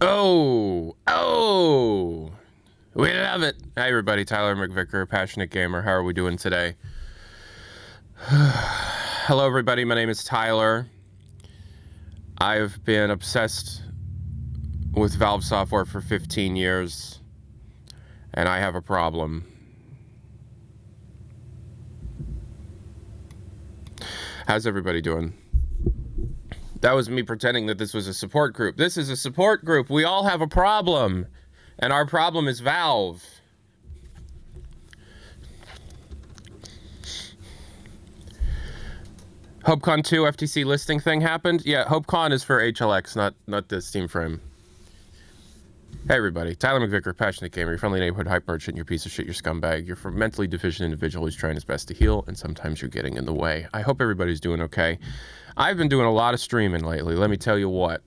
Oh, we love it. Hi, everybody. Tyler McVicker, passionate gamer. How are we doing today? Hello, everybody. My name is Tyler. I've been obsessed with Valve software for 15 years, and I have a problem. How's everybody doing? That was me pretending that this was a support group. This is a support group. We all have a problem, and our problem is Valve. HopeCon 2 FTC listing thing happened? Yeah, HopeCon is for HLX, not the Steam frame. Hey everybody, Tyler McVicker, passionate gamer, your friendly neighborhood hype merchant, your piece of shit, your scumbag, you're a mentally deficient individual who's trying his best to heal, and sometimes you're getting in the way. I hope everybody's doing okay. I've been doing a lot of streaming lately, let me tell you what.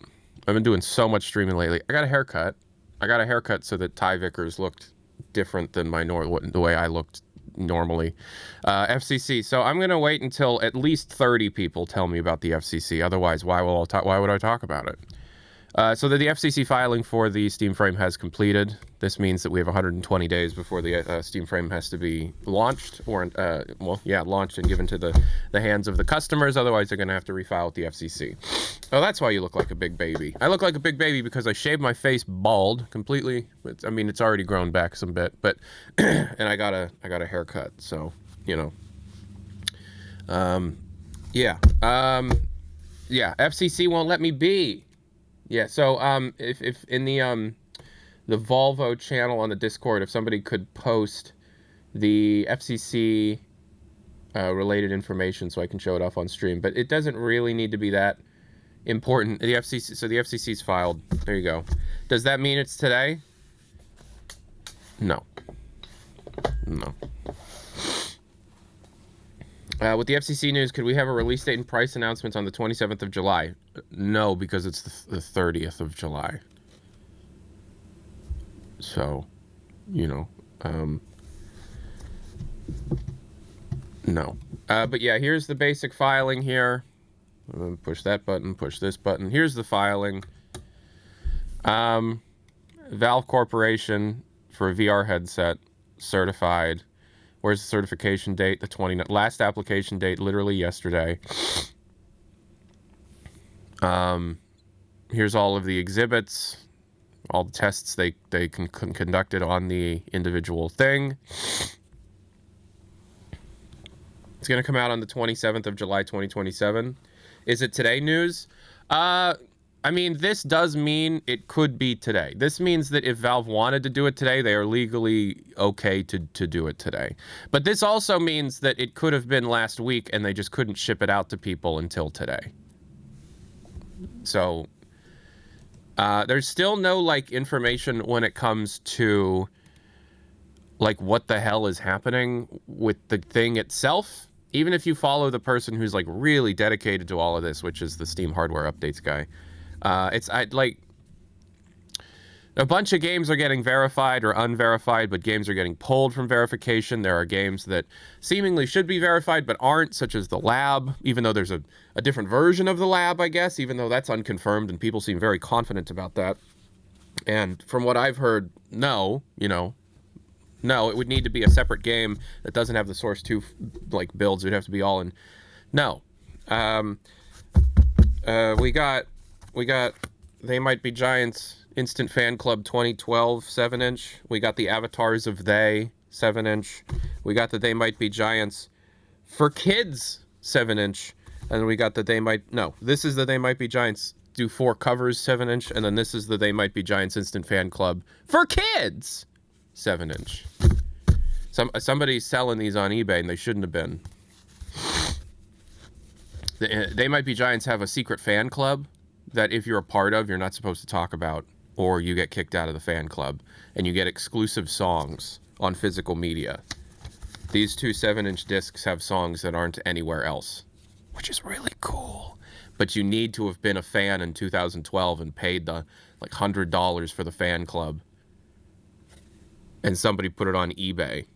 I've been doing so much streaming lately. I got a haircut. I got a haircut so that Ty Vickers looked different than the way I looked normally. FCC. So I'm going to wait until at least 30 people tell me about the FCC. Otherwise, why would I talk about it? So that the FCC filing for the Steam frame has completed. This means that we have 120 days before the Steam frame has to be launched, or launched and given to the hands of the customers. Otherwise, they're going to have to refile with the FCC. Oh, that's why you look like a big baby. I look like a big baby because I shaved my face bald completely. I mean, it's already grown back some bit, but and I got a haircut. So FCC won't let me be. Yeah, so if in the Volvo channel on the Discord, if somebody could post the FCC related information so I can show it off on stream, but it doesn't really need to be that important. The FCC, so the FCC's filed. There you go. Does that mean it's today? No. With the FCC news, could we have a release date and price announcements on the 27th of July? No, because it's the 30th of July. So, no. But yeah, here's the basic filing here. Push that button, push this button. Here's the filing. Valve Corporation for a VR headset, certified. Where's the certification date? The last application date, literally yesterday. Here's all of the exhibits, all the tests they conducted on the individual thing. It's going to come out on the 27th of July, 2027. Is it today news? I mean, this does mean it could be today. This means that if Valve wanted to do it today, they are legally okay to do it today. But this also means that it could have been last week and they just couldn't ship it out to people until today. So there's still no information when it comes to what the hell is happening with the thing itself. Even if you follow the person who's really dedicated to all of this, which is the Steam hardware updates guy. A bunch of games are getting verified or unverified, but games are getting pulled from verification. There are games that seemingly should be verified but aren't, such as The Lab, even though there's a different version of The Lab, I guess, even though that's unconfirmed, and people seem very confident about that. And from what I've heard, no, it would need to be a separate game that doesn't have the Source 2 builds. It would have to be all in. No. We got They Might Be Giants Instant Fan Club 2012 7-inch. We got the Avatars of They 7-inch. We got the They Might Be Giants for Kids 7-inch. And we got the this is the They Might Be Giants do 4 covers 7-inch. And then this is the They Might Be Giants Instant Fan Club for Kids 7-inch. Somebody's selling these on eBay and they shouldn't have been. They Might Be Giants have a secret fan club that if you're a part of, you're not supposed to talk about, or you get kicked out of the fan club, and you get exclusive songs on physical media. These 2 7-inch discs have songs that aren't anywhere else, which is really cool. But you need to have been a fan in 2012 and paid the $100 for the fan club. And somebody put it on eBay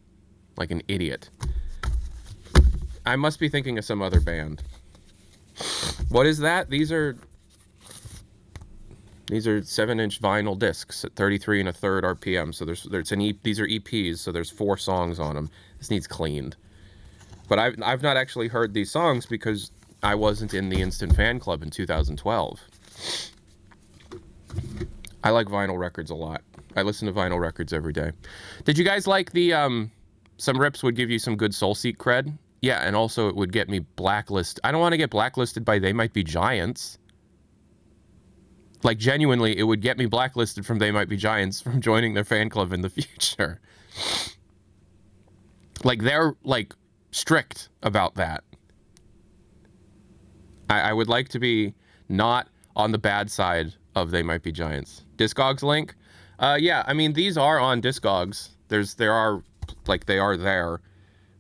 like an idiot. I must be thinking of some other band. What is that? These are These are 7-inch vinyl discs at 33 1/3 RPM. So these are EPs, so there's 4 songs on them. This needs cleaned. But I've not actually heard these songs because I wasn't in the Instant Fan Club in 2012. I like vinyl records a lot. I listen to vinyl records every day. Did you guys like the some rips would give you some good Soulseek cred? Yeah, and also it would get me blacklisted. I don't want to get blacklisted by They Might Be Giants. Like, genuinely, it would get me blacklisted from They Might Be Giants from joining their fan club in the future. Like, they're, like, strict about that. I would like to be not on the bad side of They Might Be Giants. Discogs link? Yeah, I mean, these are on Discogs. They are there.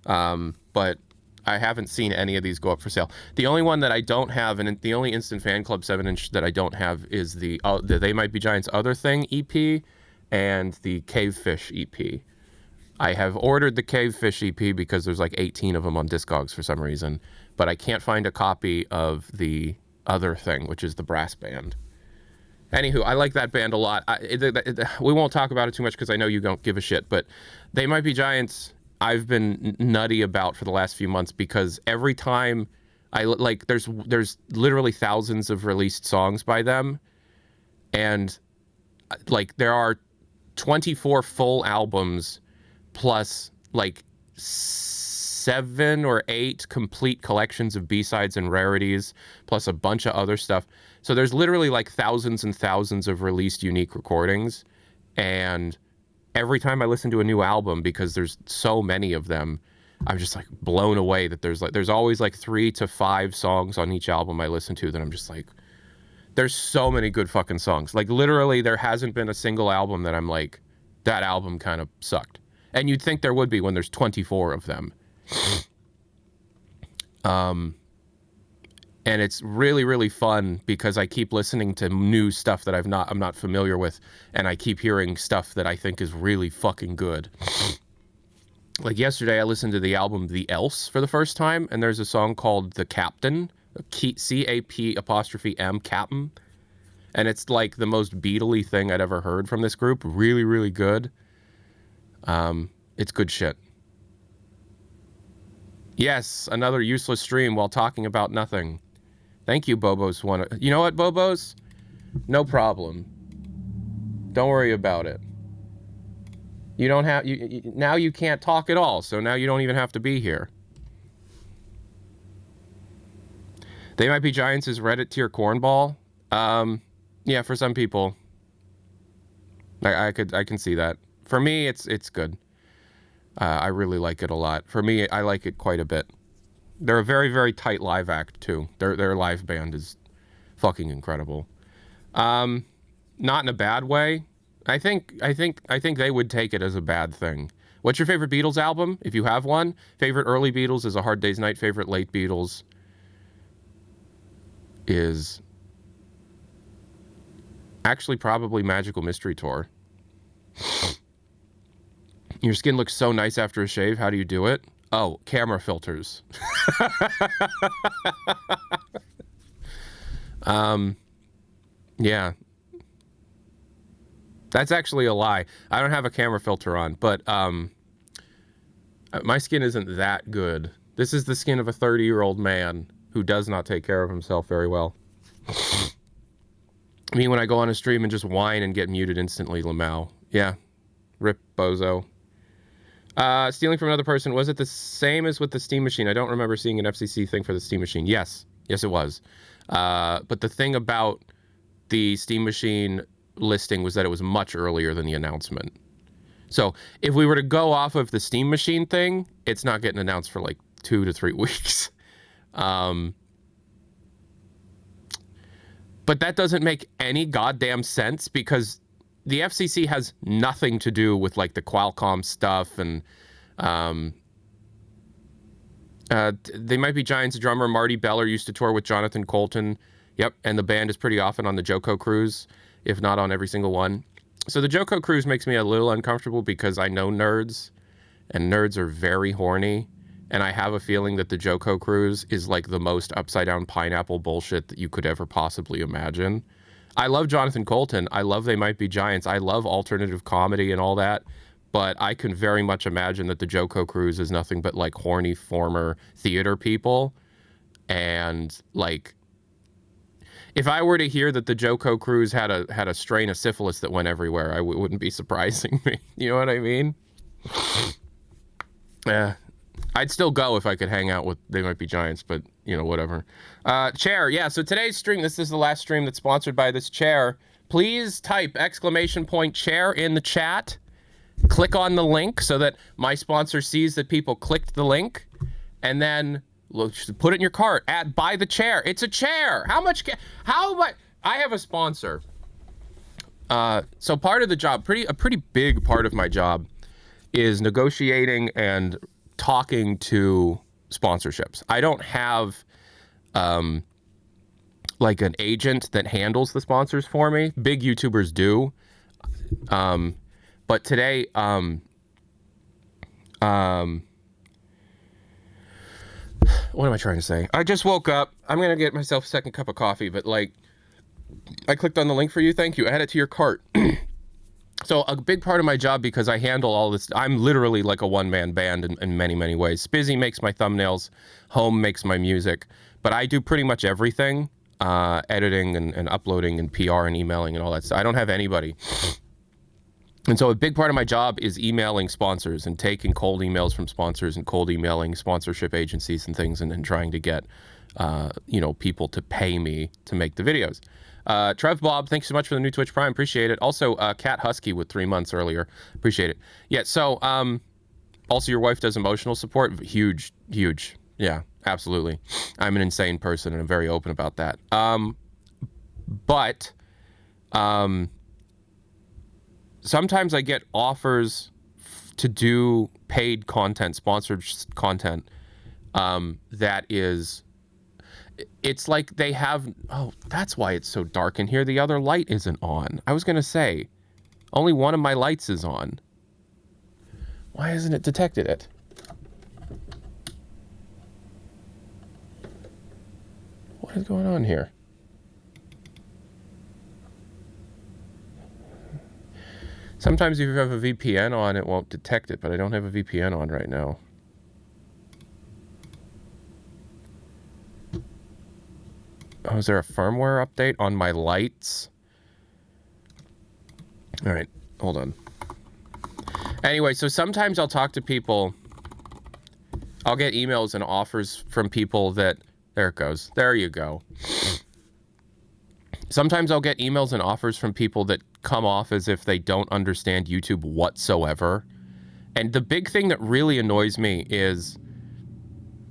But I haven't seen any of these go up for sale. The only one that I don't have, and the only Instant Fan Club 7-inch that I don't have is the They Might Be Giants Other Thing EP and the Cavefish EP. I have ordered the Cavefish EP because there's like 18 of them on Discogs for some reason, but I can't find a copy of the Other Thing, which is the brass band. Anywho, I like that band a lot. We won't talk about it too much because I know you don't give a shit, but They Might Be Giants I've been nutty about for the last few months because every time there's literally thousands of released songs by them, and like there are 24 full albums plus like 7 or 8 complete collections of B-sides and rarities plus a bunch of other stuff. So there's literally like thousands and thousands of released unique recordings, and every time I listen to a new album, because there's so many of them, I'm just like blown away that there's always like 3 to 5 songs on each album I listen to that I'm just like, there's so many good fucking songs. Like literally there hasn't been a single album that I'm like, that album kind of sucked. And you'd think there would be when there's 24 of them. And it's really, really fun because I keep listening to new stuff that I'm not familiar with, and I keep hearing stuff that I think is really fucking good. Like yesterday, I listened to the album The Else for the first time, and there's a song called The Captain, C-A-P''M, Captain, and it's like the most Beatle-y thing I'd ever heard from this group. Really, really good. It's good shit. Yes, another useless stream while talking about nothing. Thank you, Bobos. You know what, Bobos? No problem. Don't worry about it. You don't have now you can't talk at all, so now you don't even have to be here. They Might Be Giants is Reddit tier cornball. Yeah, for some people. I can see that. For me, it's good. I really like it a lot. For me, I like it quite a bit. They're a very, very tight live act too. Their live band is fucking incredible. Not in a bad way. I think they would take it as a bad thing. What's your favorite Beatles album, if you have one? Favorite early Beatles is A Hard Day's Night. Favorite late Beatles is actually probably Magical Mystery Tour. Your skin looks so nice after a shave. How do you do it? Oh, camera filters. Yeah. That's actually a lie. I don't have a camera filter on, but my skin isn't that good. This is the skin of a 30-year-old man who does not take care of himself very well. I mean, when I go on a stream and just whine and get muted instantly, Lamau. Yeah. Rip bozo. Stealing from another person, was it the same as with the Steam Machine? I don't remember seeing an FCC thing for the Steam Machine. Yes, it was. But the thing about the Steam Machine listing was that it was much earlier than the announcement. So if we were to go off of the Steam Machine thing, it's not getting announced for like 2 to 3 weeks. But that doesn't make any goddamn sense because the FCC has nothing to do with like the Qualcomm stuff, and They Might Be Giants drummer Marty Beller used to tour with Jonathan Colton. Yep, and the band is pretty often on the Joko Cruise, if not on every single one. So the Joko Cruise makes me a little uncomfortable because I know nerds, and nerds are very horny, and I have a feeling that the Joko Cruise is like the most upside-down pineapple bullshit that you could ever possibly imagine. I love Jonathan Colton. I love They Might Be Giants. I love alternative comedy and all that. But I can very much imagine that the JoCo crews is nothing but like horny former theater people. And like, if I were to hear that the JoCo crews had a strain of syphilis that went everywhere, it wouldn't be surprising me. You know what I mean? Yeah. I'd still go if I could hang out with They Might Be Giants, but, you know, whatever. Chair, yeah, so today's stream, this is the last stream that's sponsored by this chair. Please type !chair in the chat. Click on the link so that my sponsor sees that people clicked the link. And then put it in your cart. Buy the chair. It's a chair. How much? I have a sponsor. So part of the job, a pretty big part of my job, is negotiating and talking to sponsorships. I don't have like an agent that handles the sponsors for me. Big YouTubers do. But today, what am I trying to say? I just woke up. I'm going to get myself a second cup of coffee, but like, I clicked on the link for you. Thank you. Add it to your cart. So a big part of my job, because I handle all this, I'm literally like a one-man band in many, many ways. Spizzy makes my thumbnails. Home makes my music. But I do pretty much everything, editing and uploading and PR and emailing and all that stuff. I don't have anybody. And so a big part of my job is emailing sponsors and taking cold emails from sponsors and cold emailing sponsorship agencies and things, and then trying to get, you know, people to pay me to make the videos. Trev Bob, thanks so much for the new Twitch Prime. Appreciate it. Also, Cat Husky with 3 months earlier. Appreciate it. Yeah, so also your wife does emotional support. Huge. Yeah, absolutely. I'm an insane person, and I'm very open about that. But sometimes I get offers to do paid content, sponsored content, that is, it's like they have, oh, that's why it's so dark in here. The other light isn't on. I was going to say, only one of my lights is on. Why hasn't it detected it? What is going on here? Sometimes if you have a VPN on, it won't detect it, but I don't have a VPN on right now. Oh, is there a firmware update on my lights? All right, hold on. Anyway, so sometimes I'll talk to people. I'll get emails and offers from people that, there it goes. There you go. Sometimes I'll get emails and offers from people that come off as if they don't understand YouTube whatsoever. And the big thing that really annoys me is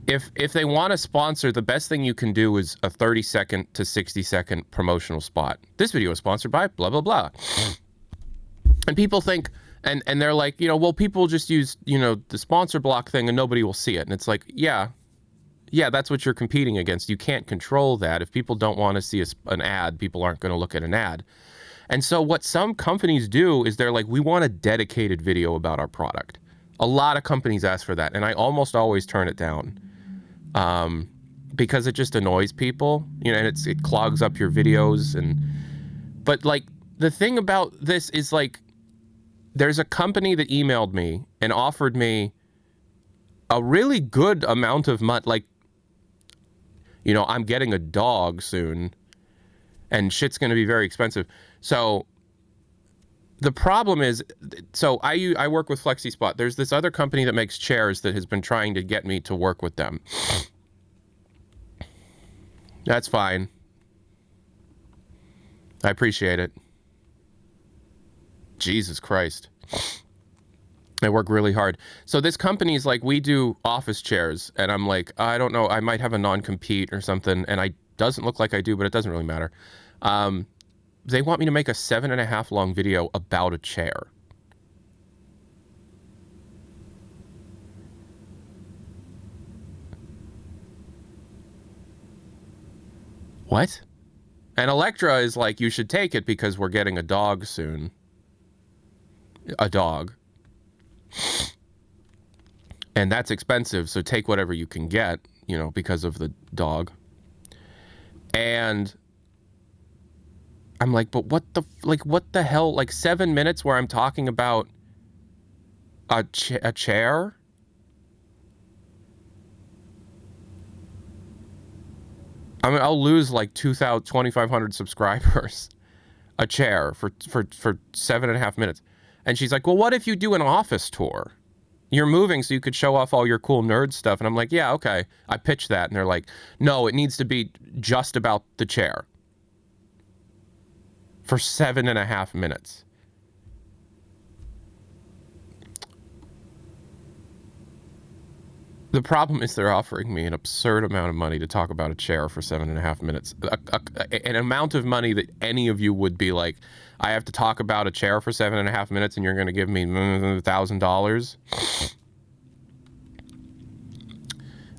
if they want to sponsor, the best thing you can do is a 30-second to 60-second promotional spot. This video is sponsored by blah, blah, blah. And people think, and they're like, you know, well, people just use, you know, the sponsor block thing and nobody will see it. And it's like, yeah, that's what you're competing against. You can't control that. If people don't want to see an ad, people aren't going to look at an ad. And so what some companies do is they're like, we want a dedicated video about our product. A lot of companies ask for that, and I almost always turn it down. Because it just annoys people, you know, and it clogs up your videos. But like, the thing about this is, like, there's a company that emailed me and offered me a really good amount of money. Like, you know, I'm getting a dog soon and shit's going to be very expensive. So the problem is, so I work with FlexiSpot. There's this other company that makes chairs that has been trying to get me to work with them. That's fine. I appreciate it. Jesus Christ. I work really hard. So this company is like, we do office chairs, and I'm like, I don't know, I might have a non-compete or something, and I doesn't look like I do, but it doesn't really matter. They want me to make a 7.5 long video about a chair. What? And Electra is like, you should take it because we're getting a dog soon. A dog. And that's expensive, so take whatever you can get, you know, because of the dog. And I'm like, but what the hell? Like 7 minutes where I'm talking about a chair? I mean, I'll lose like 2,500 subscribers. A chair for 7.5 minutes. And she's like, well, what if you do an office tour? You're moving so you could show off all your cool nerd stuff. And I'm like, yeah, okay. I pitched that. And they're like, no, it needs to be just about the chair. For 7.5 minutes. The problem is they're offering me an absurd amount of money to talk about a chair for 7.5 minutes. An amount of money that any of you would be like, I have to talk about a chair for 7.5 minutes and you're going to give me $1,000?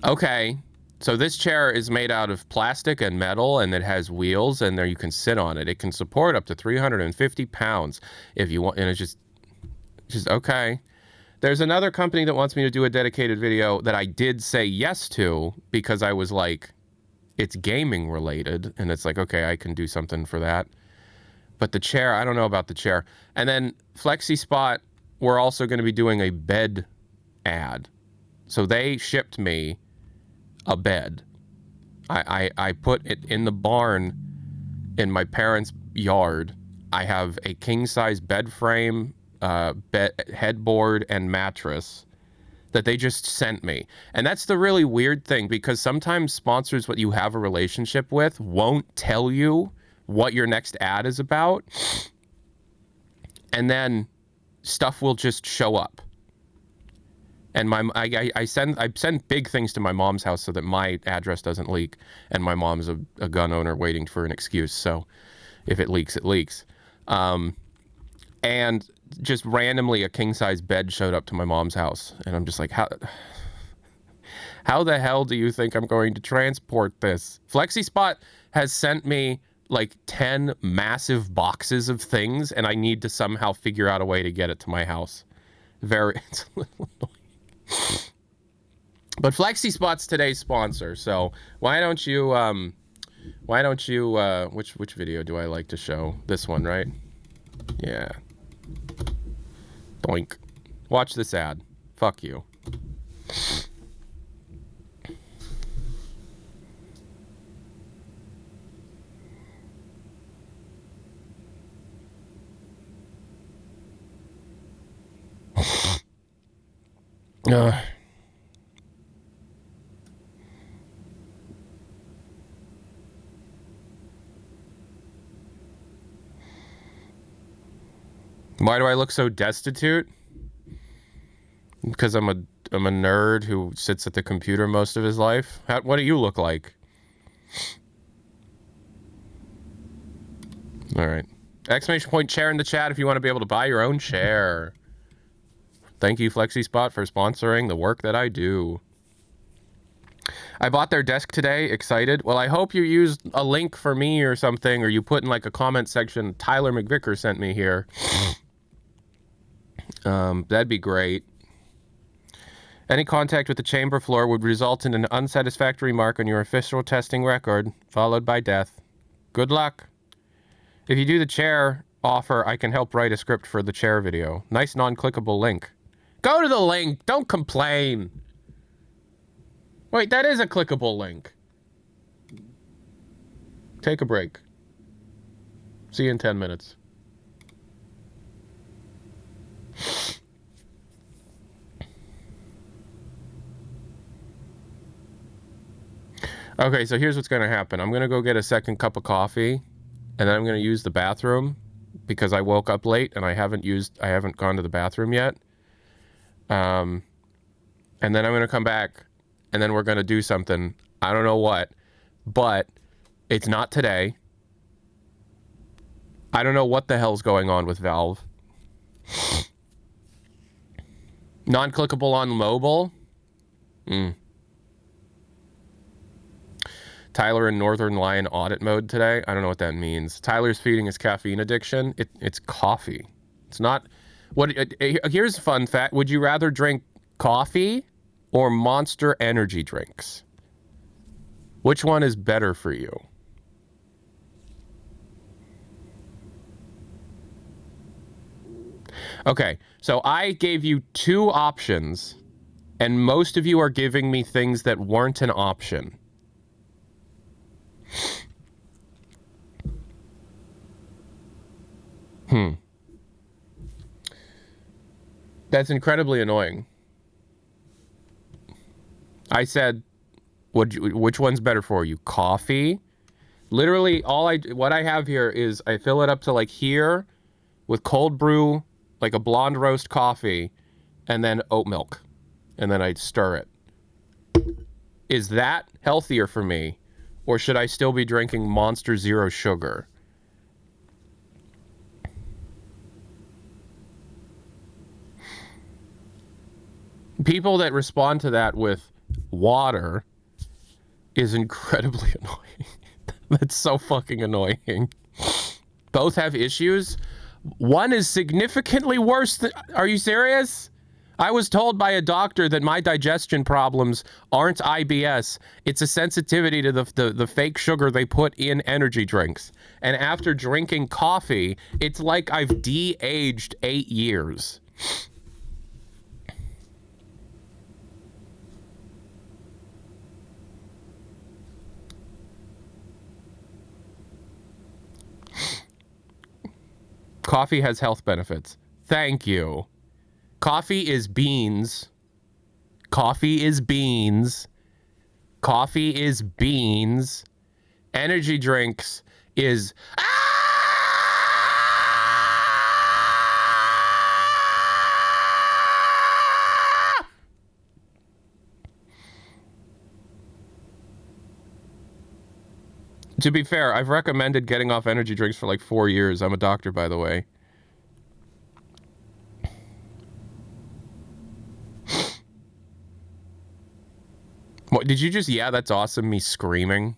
Okay, so this chair is made out of plastic and metal, and it has wheels, and there you can sit on it. It can support up to 350 pounds if you want, and it's just okay. There's another company that wants me to do a dedicated video that I did say yes to because I was like, it's gaming related. And it's like, okay, I can do something for that. But the chair, I don't know about the chair. And then FlexiSpot, we're also going to be doing a bed ad. So they shipped me a bed. I put it in the barn in my parents' yard. I have a king-size bed frame, headboard and mattress that they just sent me. And that's the really weird thing, because sometimes sponsors what you have a relationship with won't tell you what your next ad is about, and then stuff will just show up. And I send big things to my mom's house so that my address doesn't leak, and my mom's a gun owner waiting for an excuse, so if it leaks, it leaks. And just randomly a king-size bed showed up to my mom's house. And I'm just like, how the hell do you think I'm going to transport this? FlexiSpot has sent me like 10 massive boxes of things, and I need to somehow figure out a way to get it to my house. It's a little annoying. But FlexiSpot's today's sponsor, so why don't you, which video do I like to show? This one, right? Yeah. Doink. Watch this ad. Fuck you. Why do I look so destitute? Because I'm a nerd who sits at the computer most of his life. What do you look like? All right. Exclamation point chair in the chat if you want to be able to buy your own chair. Thank you, FlexiSpot, for sponsoring the work that I do. I bought their desk today, excited. Well, I hope you used a link for me or something, or you put in like a comment section, Tyler McVicker sent me here. That'd be great. Any contact with the chamber floor would result in an unsatisfactory mark on your official testing record, followed by death. Good luck. If you do the chair offer, I can help write a script for the chair video. Nice non-clickable link. Go to the link. Don't complain. Wait, that is a clickable link. Take a break. See you in 10 minutes. Okay, so here's what's going to happen. I'm going to go get a second cup of coffee, and then I'm going to use the bathroom because I woke up late and I haven't gone to the bathroom yet. And then I'm going to come back, and then we're going to do something. I don't know what, but it's not today. I don't know what the hell's going on with Valve. Non-clickable on mobile? Tyler in Northern Lion audit mode today. I don't know what that means. Tyler's feeding his caffeine addiction. It's coffee. It's not... Here's a fun fact. Would you rather drink coffee or Monster energy drinks? Which one is better for you? Okay, so I gave you two options, and most of you are giving me things that weren't an option. That's incredibly annoying. I said, which one's better for you? Coffee? Literally, what I have here is I fill it up to like here with cold brew, like a blonde roast coffee, and then oat milk. And then I stir it. Is that healthier for me? Or should I still be drinking Monster Zero sugar? People that respond to that with water is incredibly annoying. That's so fucking annoying. Both have issues. One is significantly worse than... Are you serious? I was told by a doctor that my digestion problems aren't IBS. It's a sensitivity to the fake sugar they put in energy drinks. And after drinking coffee, it's like I've de-aged 8 years. Coffee has health benefits. Thank you. Coffee is beans. Coffee is beans. Coffee is beans. Energy drinks is... To be fair, I've recommended getting off energy drinks for like 4 years. I'm a doctor, by the way. What, did you just, yeah, that's awesome, me screaming?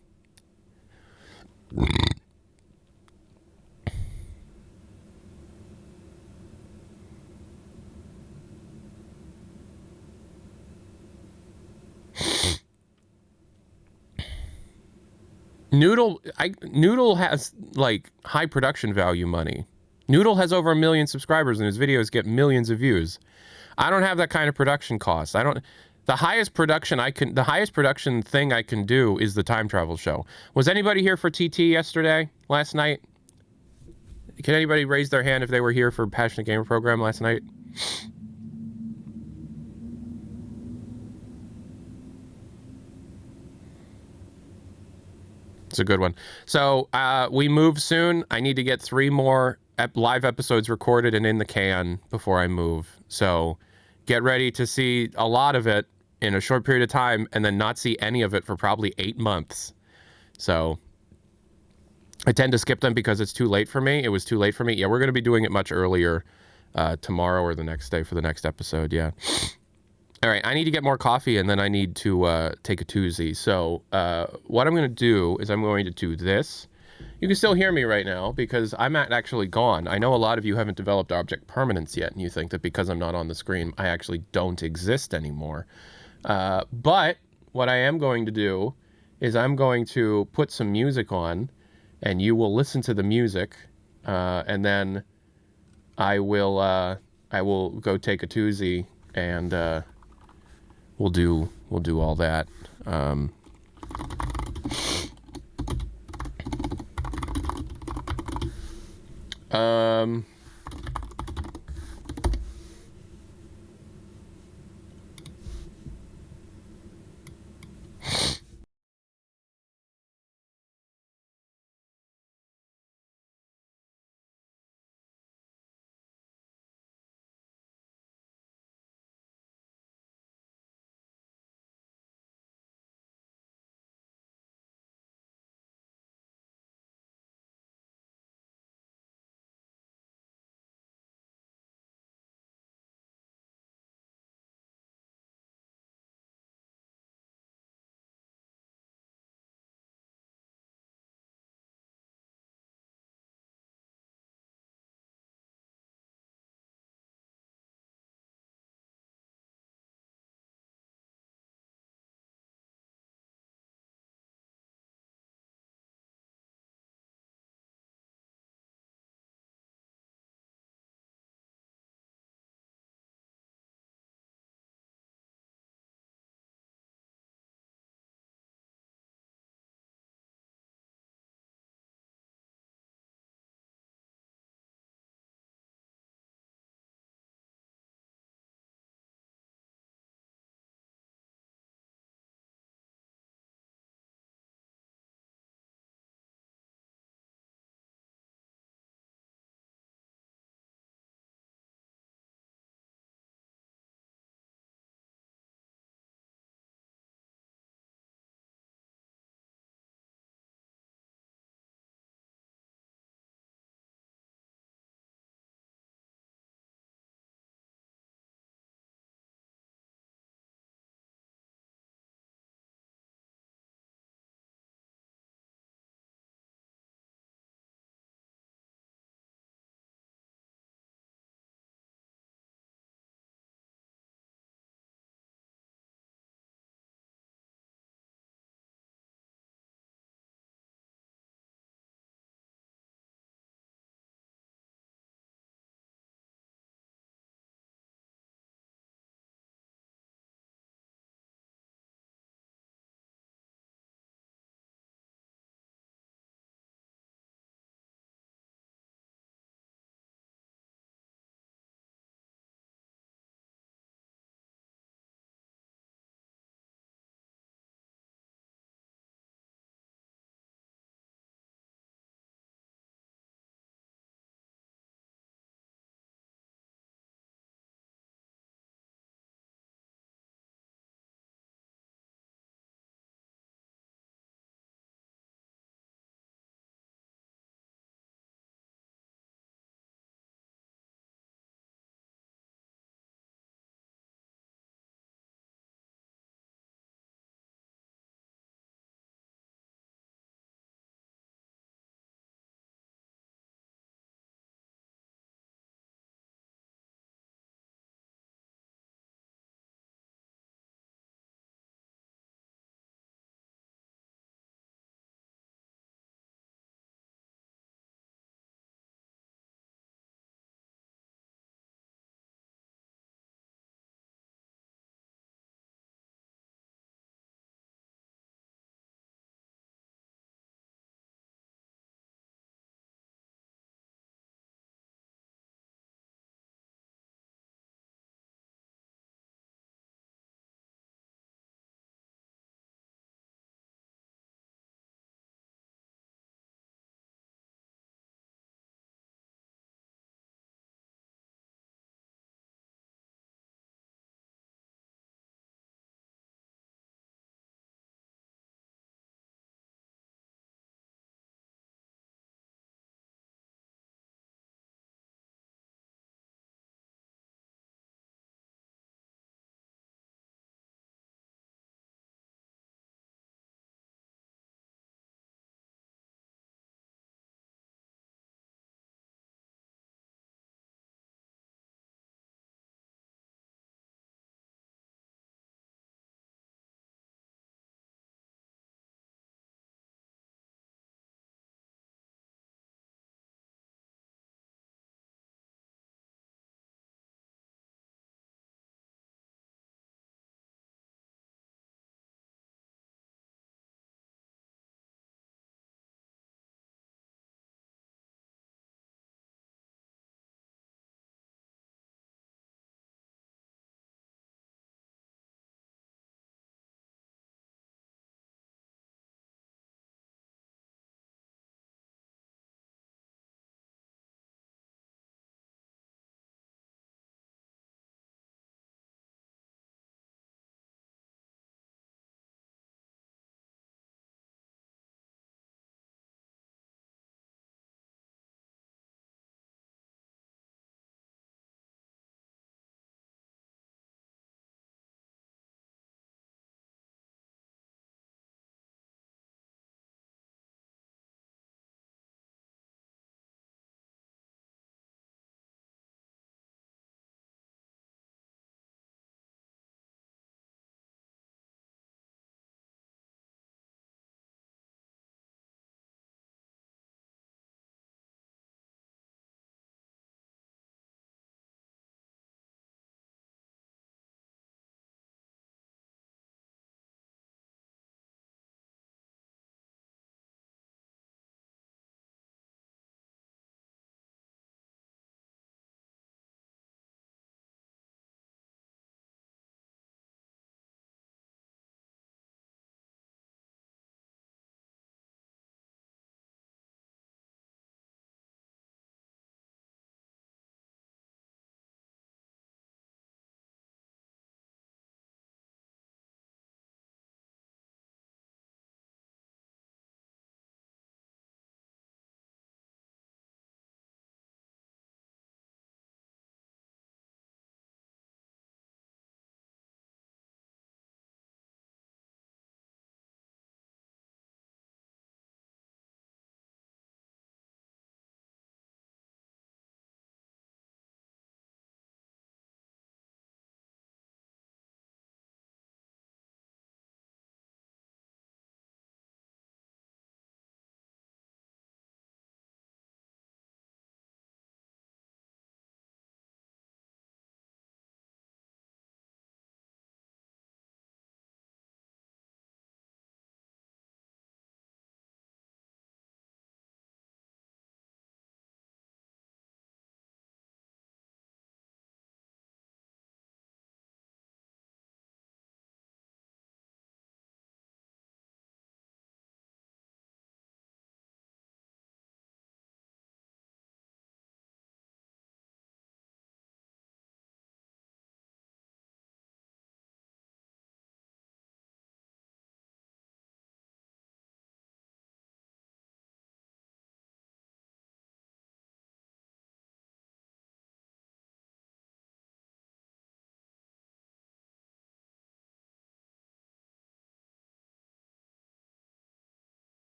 Noodle has, like, high production value money. Noodle has over 1 million subscribers and his videos get millions of views. I don't have that kind of production cost. The highest production thing I can do is the time travel show. Was anybody here for TT yesterday, last night? Can anybody raise their hand if they were here for Passionate Gamer program last night? It's a good one. So we move soon. I need to get 3 more live episodes recorded and in the can before I move. So get ready to see a lot of it in a short period of time and then not see any of it for probably 8 months. So I tend to skip them because it's too late for me. It was too late for me. Yeah, we're going to be doing it much earlier tomorrow or the next day for the next episode. Yeah. All right, I need to get more coffee, and then I need to take a toozy. So what I'm going to do is I'm going to do this. You can still hear me right now because I'm not actually gone. I know a lot of you haven't developed object permanence yet, and you think that because I'm not on the screen, I actually don't exist anymore. But what I am going to do is I'm going to put some music on, and you will listen to the music, and then I will go take a toozy, and we'll do all that.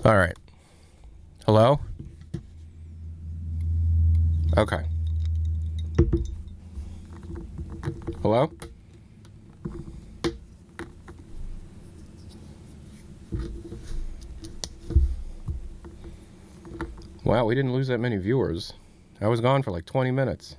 All right. Hello? Okay. Hello? Wow, we didn't lose that many viewers. I was gone for like 20 minutes.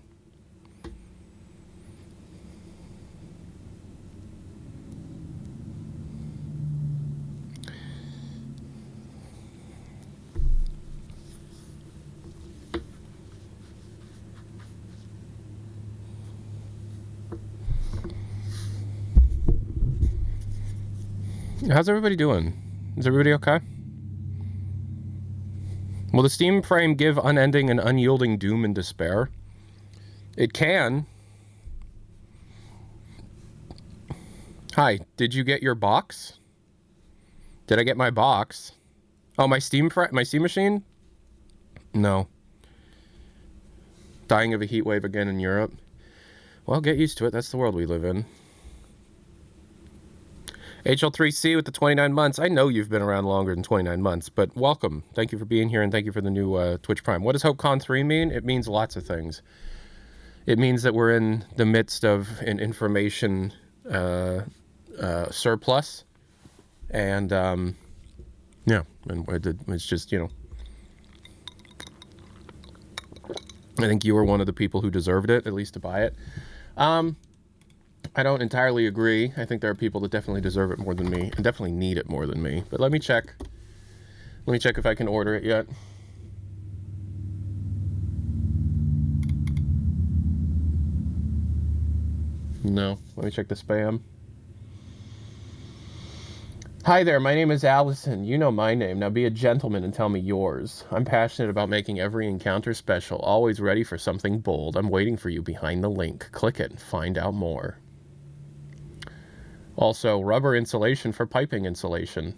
How's everybody doing? Is everybody okay? Will the Steam frame give unending and unyielding doom and despair? It can. Hi, did you get your box? Did I get my box? Oh, my Steam machine? No. Dying of a heat wave again in Europe. Well, get used to it. That's the world we live in. HL3C with the 29 months. I know you've been around longer than 29 months, but welcome. Thank you for being here, and thank you for the new Twitch Prime. What does HopeCon 3 mean? It means lots of things. It means that we're in the midst of an information surplus. And, yeah, and it's just, you know, I think you were one of the people who deserved it, at least to buy it. I don't entirely agree. I think there are people that definitely deserve it more than me and definitely need it more than me. But let me check. Let me check if I can order it yet. No. Let me check the spam. Hi there, my name is Allison. You know my name. Now be a gentleman and tell me yours. I'm passionate about making every encounter special, always ready for something bold. I'm waiting for you behind the link. Click it and find out more. Also, rubber insulation for piping insulation.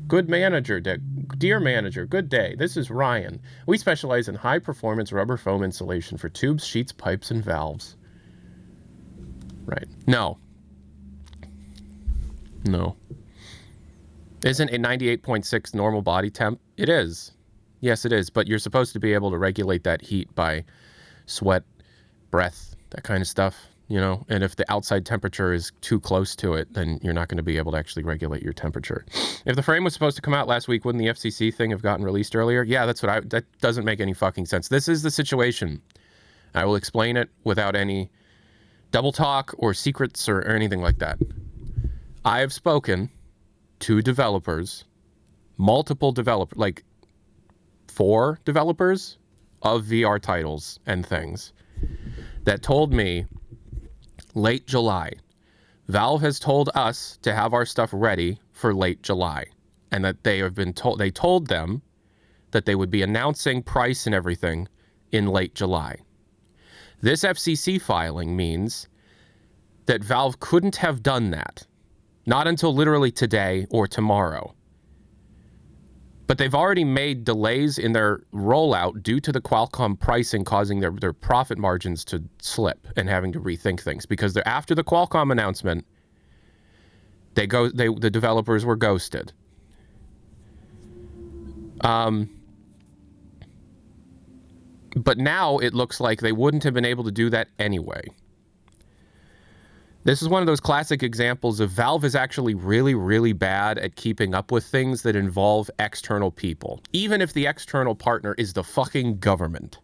Good manager, dear manager, good day. This is Ryan. We specialize in high-performance rubber foam insulation for tubes, sheets, pipes, and valves. Right. No. No. Isn't it 98.6 normal body temp? It is. Yes, it is. But you're supposed to be able to regulate that heat by sweat, breath, that kind of stuff, you know? And if the outside temperature is too close to it, then you're not going to be able to actually regulate your temperature. If the frame was supposed to come out last week, wouldn't the FCC thing have gotten released earlier? Yeah, that doesn't make any fucking sense. This is the situation. I will explain it without any double talk or secrets or anything like that. I have spoken to developers, multiple developers, like 4 developers of VR titles and things, that told me late July. Valve has told us to have our stuff ready for late July, and that they told them that they would be announcing price and everything in late July. This FCC filing means that Valve couldn't have done that. Not until literally today or tomorrow. But they've already made delays in their rollout due to the Qualcomm pricing causing their profit margins to slip and having to rethink things. Because after the Qualcomm announcement, the developers were ghosted. But now it looks like they wouldn't have been able to do that anyway. This is one of those classic examples of Valve is actually really, really bad at keeping up with things that involve external people, even if the external partner is the fucking government.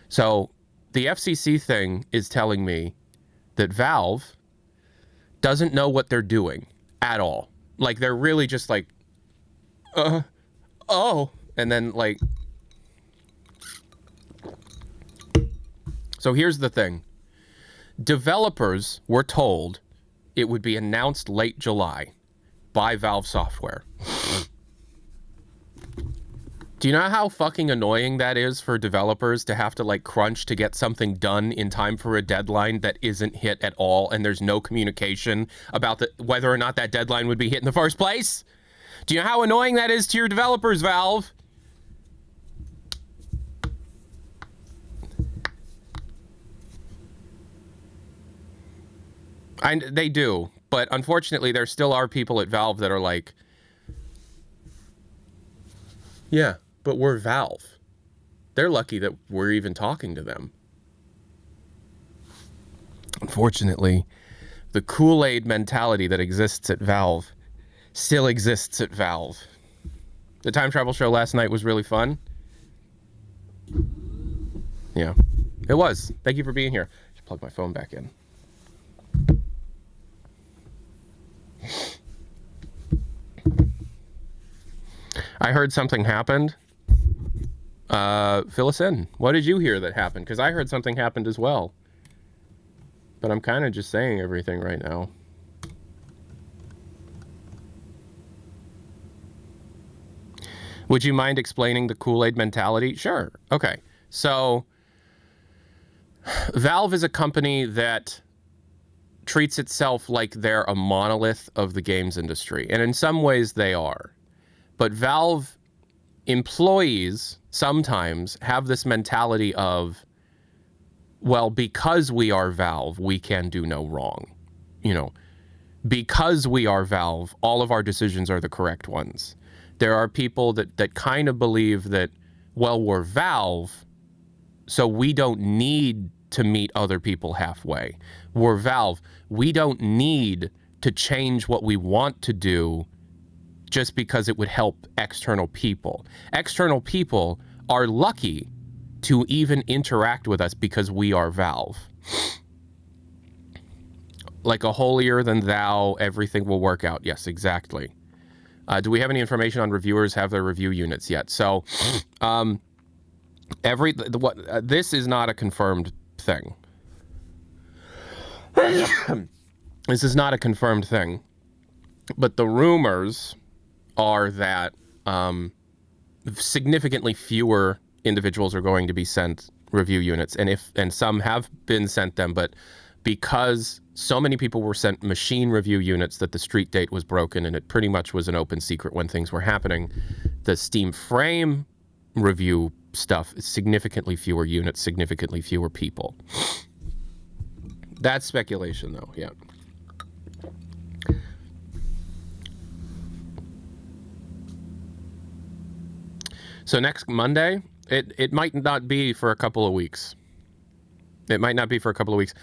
So the FCC thing is telling me that Valve doesn't know what they're doing at all. Like, they're really just like, oh, and then like, so here's the thing. Developers were told it would be announced late July by Valve Software. Do you know how fucking annoying that is for developers to have to like crunch to get something done in time for a deadline that isn't hit at all, and there's no communication about whether or not that deadline would be hit in the first place? Do you know how annoying that is to your developers, Valve? They do, but unfortunately there still are people at Valve that are like, Yeah, but we're Valve. They're lucky that we're even talking to them. Unfortunately, the Kool-Aid mentality that exists at Valve still exists at Valve. The time travel show last night was really fun. Yeah, it was. Thank you for being here. I should plug my phone back in. I heard something happened. Fill us in. What did you hear that happened? Because I heard something happened as well. But I'm kind of just saying everything right now. Would you mind explaining the Kool-Aid mentality? Sure. Okay. So, Valve is a company that treats itself like they're a monolith of the games industry. And in some ways they are. But Valve employees sometimes have this mentality of, well, because we are Valve, we can do no wrong. You know, because we are Valve, all of our decisions are the correct ones. There are people that kind of believe that, well, we're Valve, so we don't need to meet other people halfway. We're Valve. We don't need to change what we want to do just because it would help external people. External people are lucky to even interact with us because we are Valve. Like a holier than thou, everything will work out. Yes, exactly. Do we have any information on reviewers have their review units yet? So, this is not a confirmed thing. This is not a confirmed thing. But the rumors are that significantly fewer individuals are going to be sent review units, and some have been sent them, but because so many people were sent machine review units that the street date was broken, and it pretty much was an open secret when things were happening, the Steam frame review stuff is significantly fewer units, significantly fewer people. That's speculation, though. Yeah. So next Monday, it might not be for a couple of weeks. It might not be for a couple of weeks.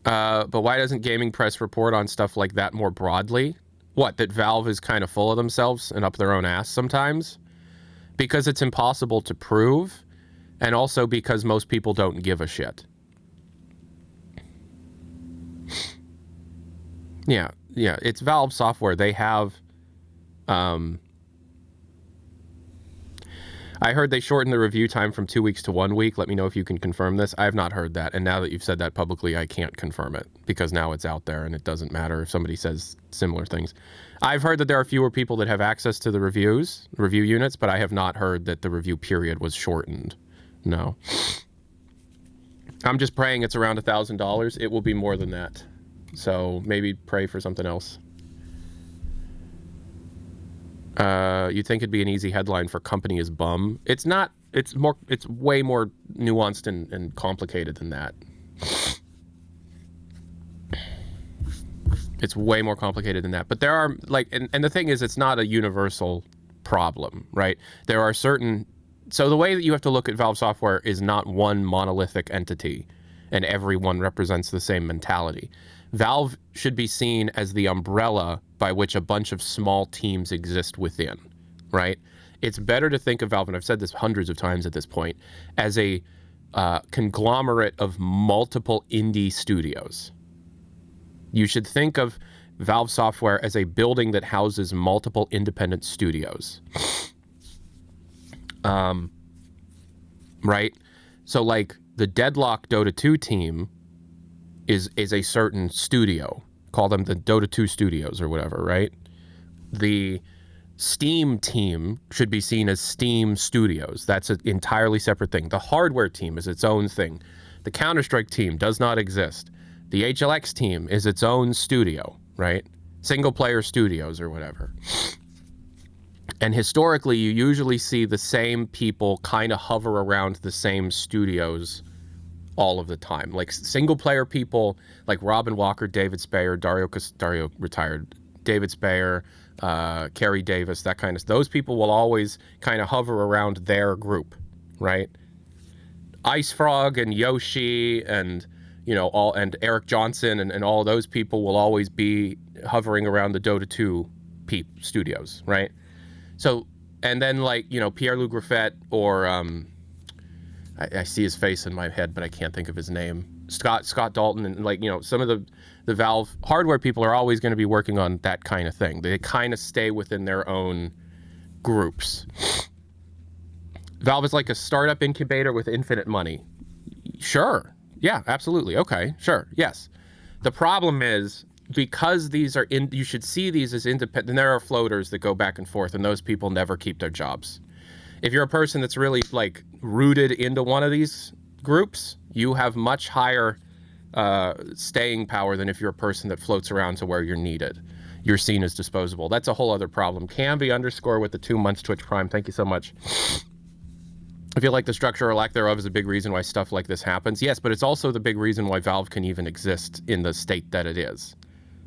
But why doesn't Gaming Press report on stuff like that more broadly? What, that Valve is kind of full of themselves and up their own ass sometimes? Because it's impossible to prove, and also because most people don't give a shit. Yeah, it's Valve software. They have... I heard they shortened the review time from 2 weeks to 1 week. Let me know if you can confirm this. I have not heard that. And now that you've said that publicly, I can't confirm it because now it's out there and it doesn't matter if somebody says similar things. I've heard that there are fewer people that have access to the review units, but I have not heard that the review period was shortened. No. I'm just praying it's around $1,000. It will be more than that. So maybe pray for something else. You'd think it'd be an easy headline for company is bum. It's not. It's way more nuanced and complicated than that. It's way more complicated than that. But there are, like, and the thing is, it's not a universal problem, right? There are certain... So the way that you have to look at Valve software is not one monolithic entity, and everyone represents the same mentality. Valve should be seen as the umbrella by which a bunch of small teams exist within, right? It's better to think of Valve, and I've said this hundreds of times at this point, as a conglomerate of multiple indie studios. You should think of Valve software as a building that houses multiple independent studios. Right? So, like, the Deadlock Dota 2 team is a certain studio. Call them the Dota 2 studios or whatever, right? The Steam team should be seen as Steam Studios. That's an entirely separate thing. The hardware team is its own thing. The Counter-Strike team does not exist. The HLX team is its own studio, right? Single-player studios or whatever. And historically, you usually see the same people kind of hover around the same studios all of the time. Like single-player people like Robin Walker, David Spayer, Dario retired, David Spayer, Kerry Davis, that kind of, those people will always kind of hover around their group, right? Ice Frog and Yoshi and, you know, and Eric Johnson and all those people will always be hovering around the Dota 2 studios, right? So, and then, like, you know, Pierre-Loup Griffet or, I see his face in my head, but I can't think of his name. Scott Dalton, and, like, you know, some of the Valve hardware people are always going to be working on that kind of thing. They kind of stay within their own groups. Valve is like a startup incubator with infinite money. Sure. Yeah, absolutely. Okay, sure. Yes. The problem is, because these are you should see these as independent, and there are floaters that go back and forth, and those people never keep their jobs. If you're a person that's really, like, rooted into one of these groups, you have much higher staying power than if you're a person that floats around to where you're needed. You're seen as disposable. That's a whole other problem. Canby_ with the 2 months Twitch Prime. Thank you so much. I feel like the structure or lack thereof is a big reason why stuff like this happens. Yes, but it's also the big reason why Valve can even exist in the state that it is,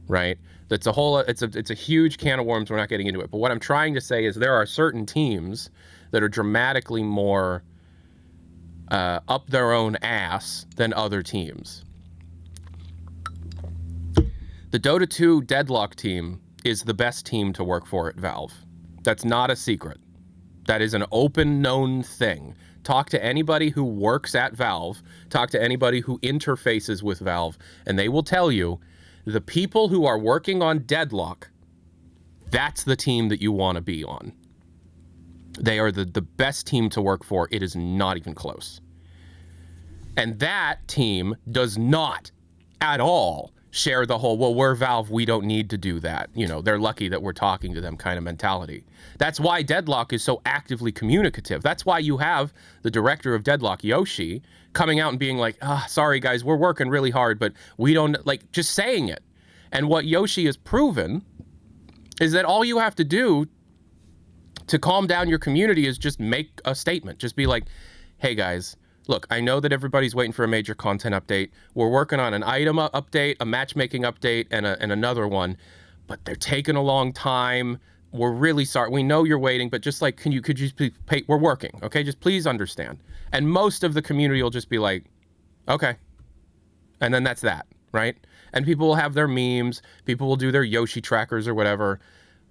right? That's a whole, it's a huge can of worms. We're not getting into it. But what I'm trying to say is there are certain teams that are dramatically more up their own ass than other teams. The Dota 2 Deadlock team is the best team to work for at Valve. That's not a secret. That is an open, known thing. Talk to anybody who works at Valve, talk to anybody who interfaces with Valve, and they will tell you the people who are working on Deadlock, that's the team that you want to be on. They are the best team to work for. It is not even close. And that team does not at all share the whole, well, we're Valve, we don't need to do that. You know, they're lucky that we're talking to them kind of mentality. That's why Deadlock is so actively communicative. That's why you have the director of Deadlock, Yoshi, coming out and being like, sorry guys, we're working really hard, but we don't, like, just saying it. And what Yoshi has proven is that all you have to do to calm down your community is just make a statement. Just be like, hey guys, look, I know that everybody's waiting for a major content update. We're working on an item update, a matchmaking update, and another one, but they're taking a long time. We're really sorry. We know you're waiting, but just like, could you just pay? We're working, okay? Just please understand. And most of the community will just be like, okay. And then that's that, right? And people will have their memes. People will do their Yoshi trackers or whatever.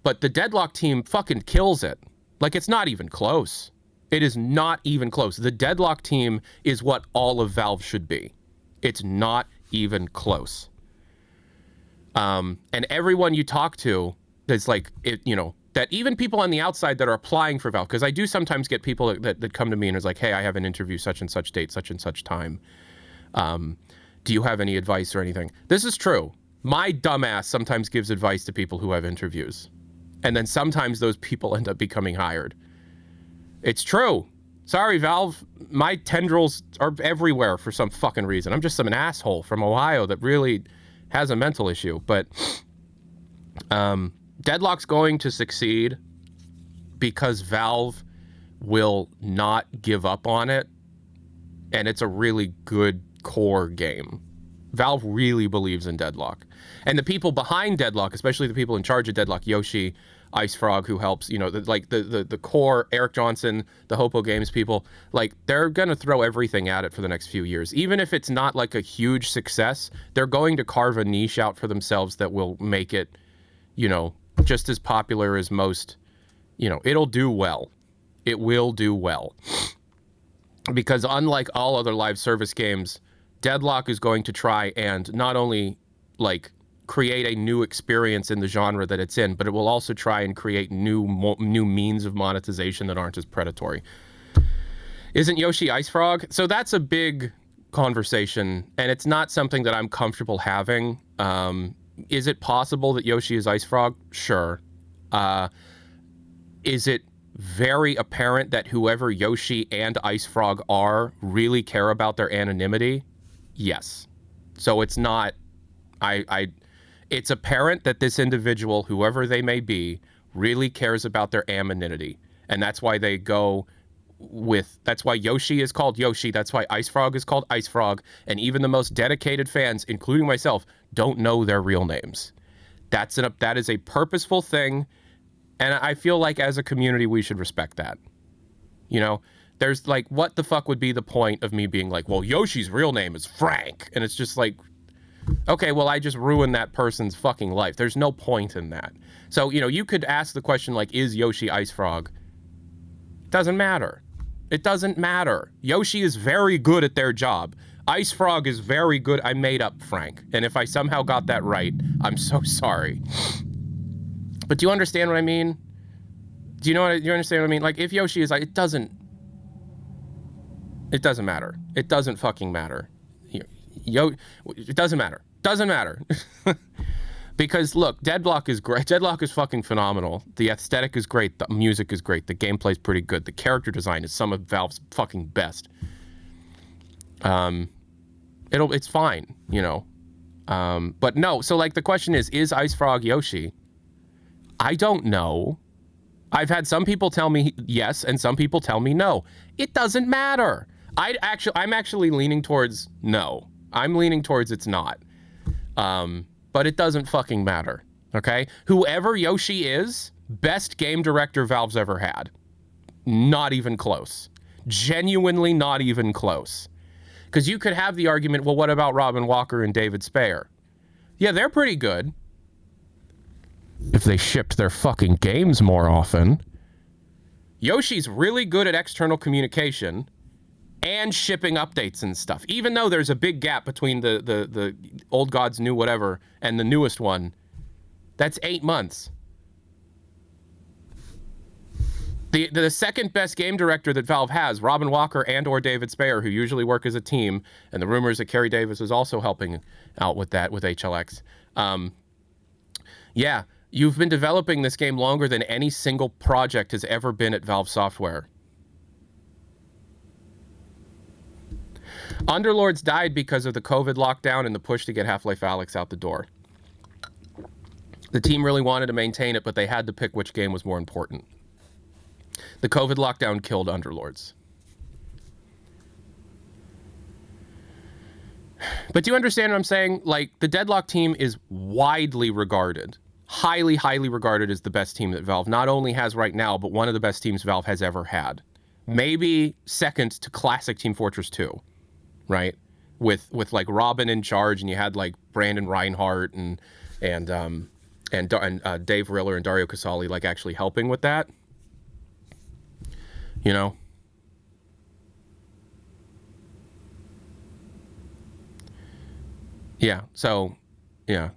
But the Deadlock team fucking kills it. Like, it's not even close. It is not even close. The Deadlock team is what all of Valve should be. It's not even close. And everyone you talk to, that's like, you know, that even people on the outside that are applying for Valve, because I do sometimes get people that come to me and is like, hey, I have an interview such and such date, such and such time. Do you have any advice or anything? This is true. My dumbass sometimes gives advice to people who have interviews. And then sometimes those people end up becoming hired. It's true. Sorry, Valve. My tendrils are everywhere for some fucking reason. I'm just some asshole from Ohio that really has a mental issue. But Deadlock's going to succeed because Valve will not give up on it. And it's a really good core game. Valve really believes in Deadlock. And the people behind Deadlock, especially the people in charge of Deadlock, Yoshi, Ice Frog, who helps, you know, the core, Eric Johnson, the Hopo Games people, like, they're going to throw everything at it for the next few years. Even if it's not like a huge success, they're going to carve a niche out for themselves that will make it, you know, just as popular as most, you know, it'll do well. It will do well. Because unlike all other live service games, Deadlock is going to try and not only, like, create a new experience in the genre that it's in, but it will also try and create new means of monetization that aren't as predatory. Isn't Yoshi Ice Frog? So that's a big conversation, and it's not something that I'm comfortable having. Is it possible that Yoshi is Ice Frog? Sure. Is it very apparent that whoever Yoshi and Ice Frog are really care about their anonymity? Yes. So it's not, it's apparent that this individual, whoever they may be, really cares about their anonymity. And that's why they go with, that's why Yoshi is called Yoshi. That's why Ice Frog is called Ice Frog. And even the most dedicated fans, including myself, don't know their real names. That is a purposeful thing. And I feel like as a community, we should respect that. You know, there's like, what the fuck would be the point of me being like, well, Yoshi's real name is Frank. And it's just like, okay, well, I just ruined that person's fucking life. There's no point in that. So, you know, you could ask the question like, is Yoshi Ice Frog? It doesn't matter. It doesn't matter. Yoshi is very good at their job. Ice Frog is very good. I made up Frank. And if I somehow got that right, I'm so sorry. But do you understand what I mean? Do you understand what I mean? Like, if Yoshi is like, it doesn't matter. It doesn't fucking matter. It doesn't matter. Doesn't matter. Because look, Deadlock is great. Deadlock is fucking phenomenal. The aesthetic is great. The music is great. The gameplay is pretty good. The character design is some of Valve's fucking best. It's fine, you know. But no, so like the question is Ice Frog Yoshi? I don't know. I've had some people tell me yes, and some people tell me no. It doesn't matter. I'm actually leaning towards no. I'm leaning towards it's not. But it doesn't fucking matter, okay? Whoever Yoshi is, best game director Valve's ever had. Not even close. Genuinely not even close. Because you could have the argument, well, what about Robin Walker and David Spayer? Yeah, they're pretty good. If they shipped their fucking games more often. Yoshi's really good at external communication and shipping updates and stuff. Even though there's a big gap between the Old Gods New Whatever and the newest one, that's 8 months. The second best game director that Valve has, Robin Walker and or David Spayer, who usually work as a team, and the rumors that Kerry Davis is also helping out with that with HLX. Yeah, you've been developing this game longer than any single project has ever been at Valve Software. Underlords died because of the COVID lockdown and the push to get Half-Life Alyx out the door. The team really wanted to maintain it, but they had to pick which game was more important. The COVID lockdown killed Underlords. But do you understand what I'm saying? Like, the Deadlock team is widely regarded, highly, highly regarded as the best team that Valve not only has right now, but one of the best teams Valve has ever had. Maybe second to classic Team Fortress 2. Right, with like Robin in charge, and you had like Brandon Reinhardt and Dave Riller and Dario Casali like actually helping with that. You know. Yeah. So, yeah.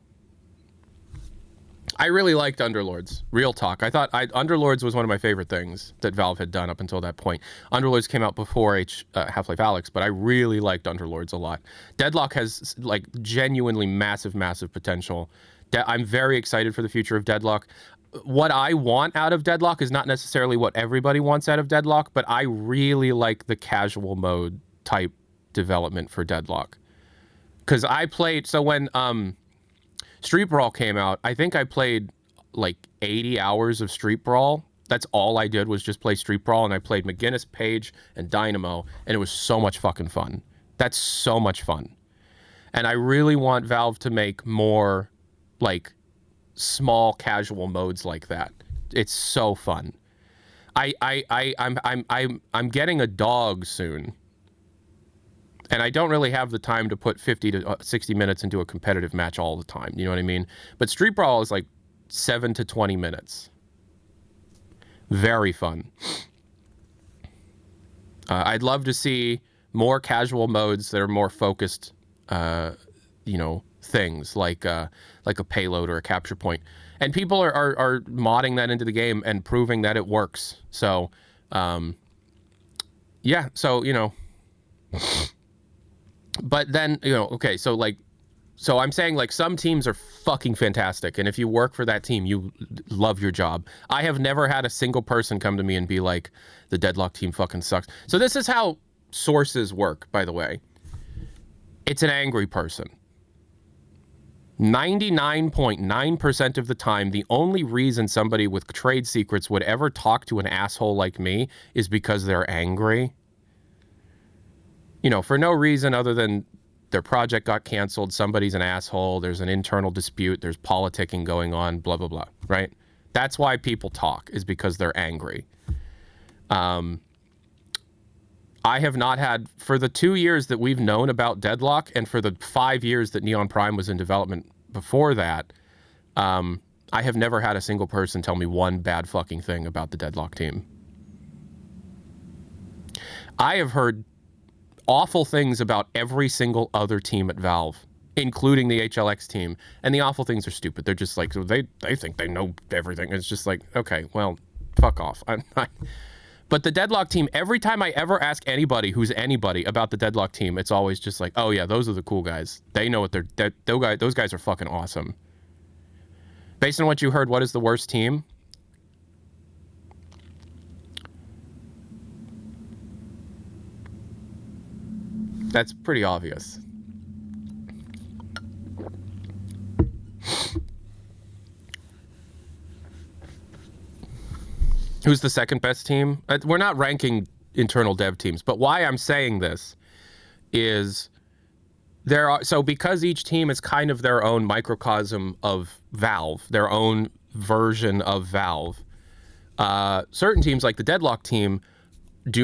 I really liked Underlords. Real talk. I thought Underlords was one of my favorite things that Valve had done up until that point. Underlords came out before Half-Life Alyx, but I really liked Underlords a lot. Deadlock has like genuinely massive, massive potential. I'm very excited for the future of Deadlock. What I want out of Deadlock is not necessarily what everybody wants out of Deadlock, but I really like the casual mode type development for Deadlock. Because I played, so when Street Brawl came out, I think I played like 80 hours of Street Brawl. That's all I did was just play Street Brawl, and I played McGinnis, Page, and Dynamo, and it was so much fucking fun. That's so much fun. And I really want Valve to make more like small casual modes like that. It's so fun. I'm getting a dog soon. And I don't really have the time to put 50 to 60 minutes into a competitive match all the time. You know what I mean? But Street Brawl is like 7 to 20 minutes. Very fun. I'd love to see more casual modes that are more focused, you know, things like a payload or a capture point. And people are modding that into the game and proving that it works. So, yeah, so, you know... But then, you know, okay, so I'm saying like some teams are fucking fantastic. And if you work for that team, you love your job. I have never had a single person come to me and be like, the Deadlock team fucking sucks. So this is how sources work, by the way. It's an angry person. 99.9% of the time, the only reason somebody with trade secrets would ever talk to an asshole like me is because they're angry. You know, for no reason other than their project got canceled, somebody's an asshole, there's an internal dispute, there's politicking going on, blah, blah, blah, right? That's why people talk, is because they're angry. I have not had, for the 2 years that we've known about Deadlock and for the 5 years that Neon Prime was in development before that, I have never had a single person tell me one bad fucking thing about the Deadlock team. I have heard awful things about every single other team at Valve, including the HLX team, and the awful things are stupid. They're just like, they think they know everything. It's just like, okay, well, fuck off. But the Deadlock team, every time I ever ask anybody who's anybody about the Deadlock team, it's always just like, oh yeah, those are the cool guys. They know what those guys are fucking awesome. Based on what you heard, what is the worst team? That's pretty obvious. Who's the second best team? We're not ranking internal dev teams, but why I'm saying this is because each team is kind of their own microcosm of Valve, their own version of Valve. Certain teams like the Deadlock team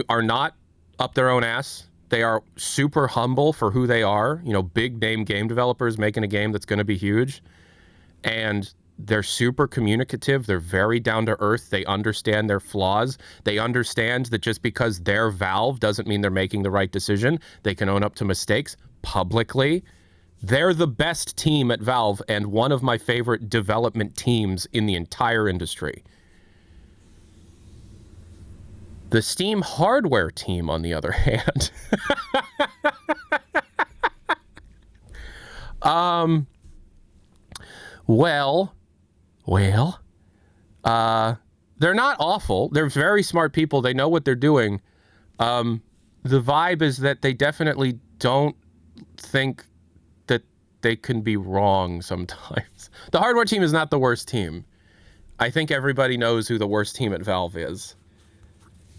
are not up their own ass. They are super humble for who they are, big name game developers making a game that's going to be huge. And they're super communicative. They're very down to earth. They understand their flaws. They understand that just because they're Valve doesn't mean they're making the right decision. They can own up to mistakes publicly. They're the best team at Valve and one of my favorite development teams in the entire industry. The Steam hardware team, on the other hand, they're not awful. They're very smart people. They know what they're doing. The vibe is that they definitely don't think that they can be wrong sometimes. The hardware team is not the worst team. I think everybody knows who the worst team at Valve is.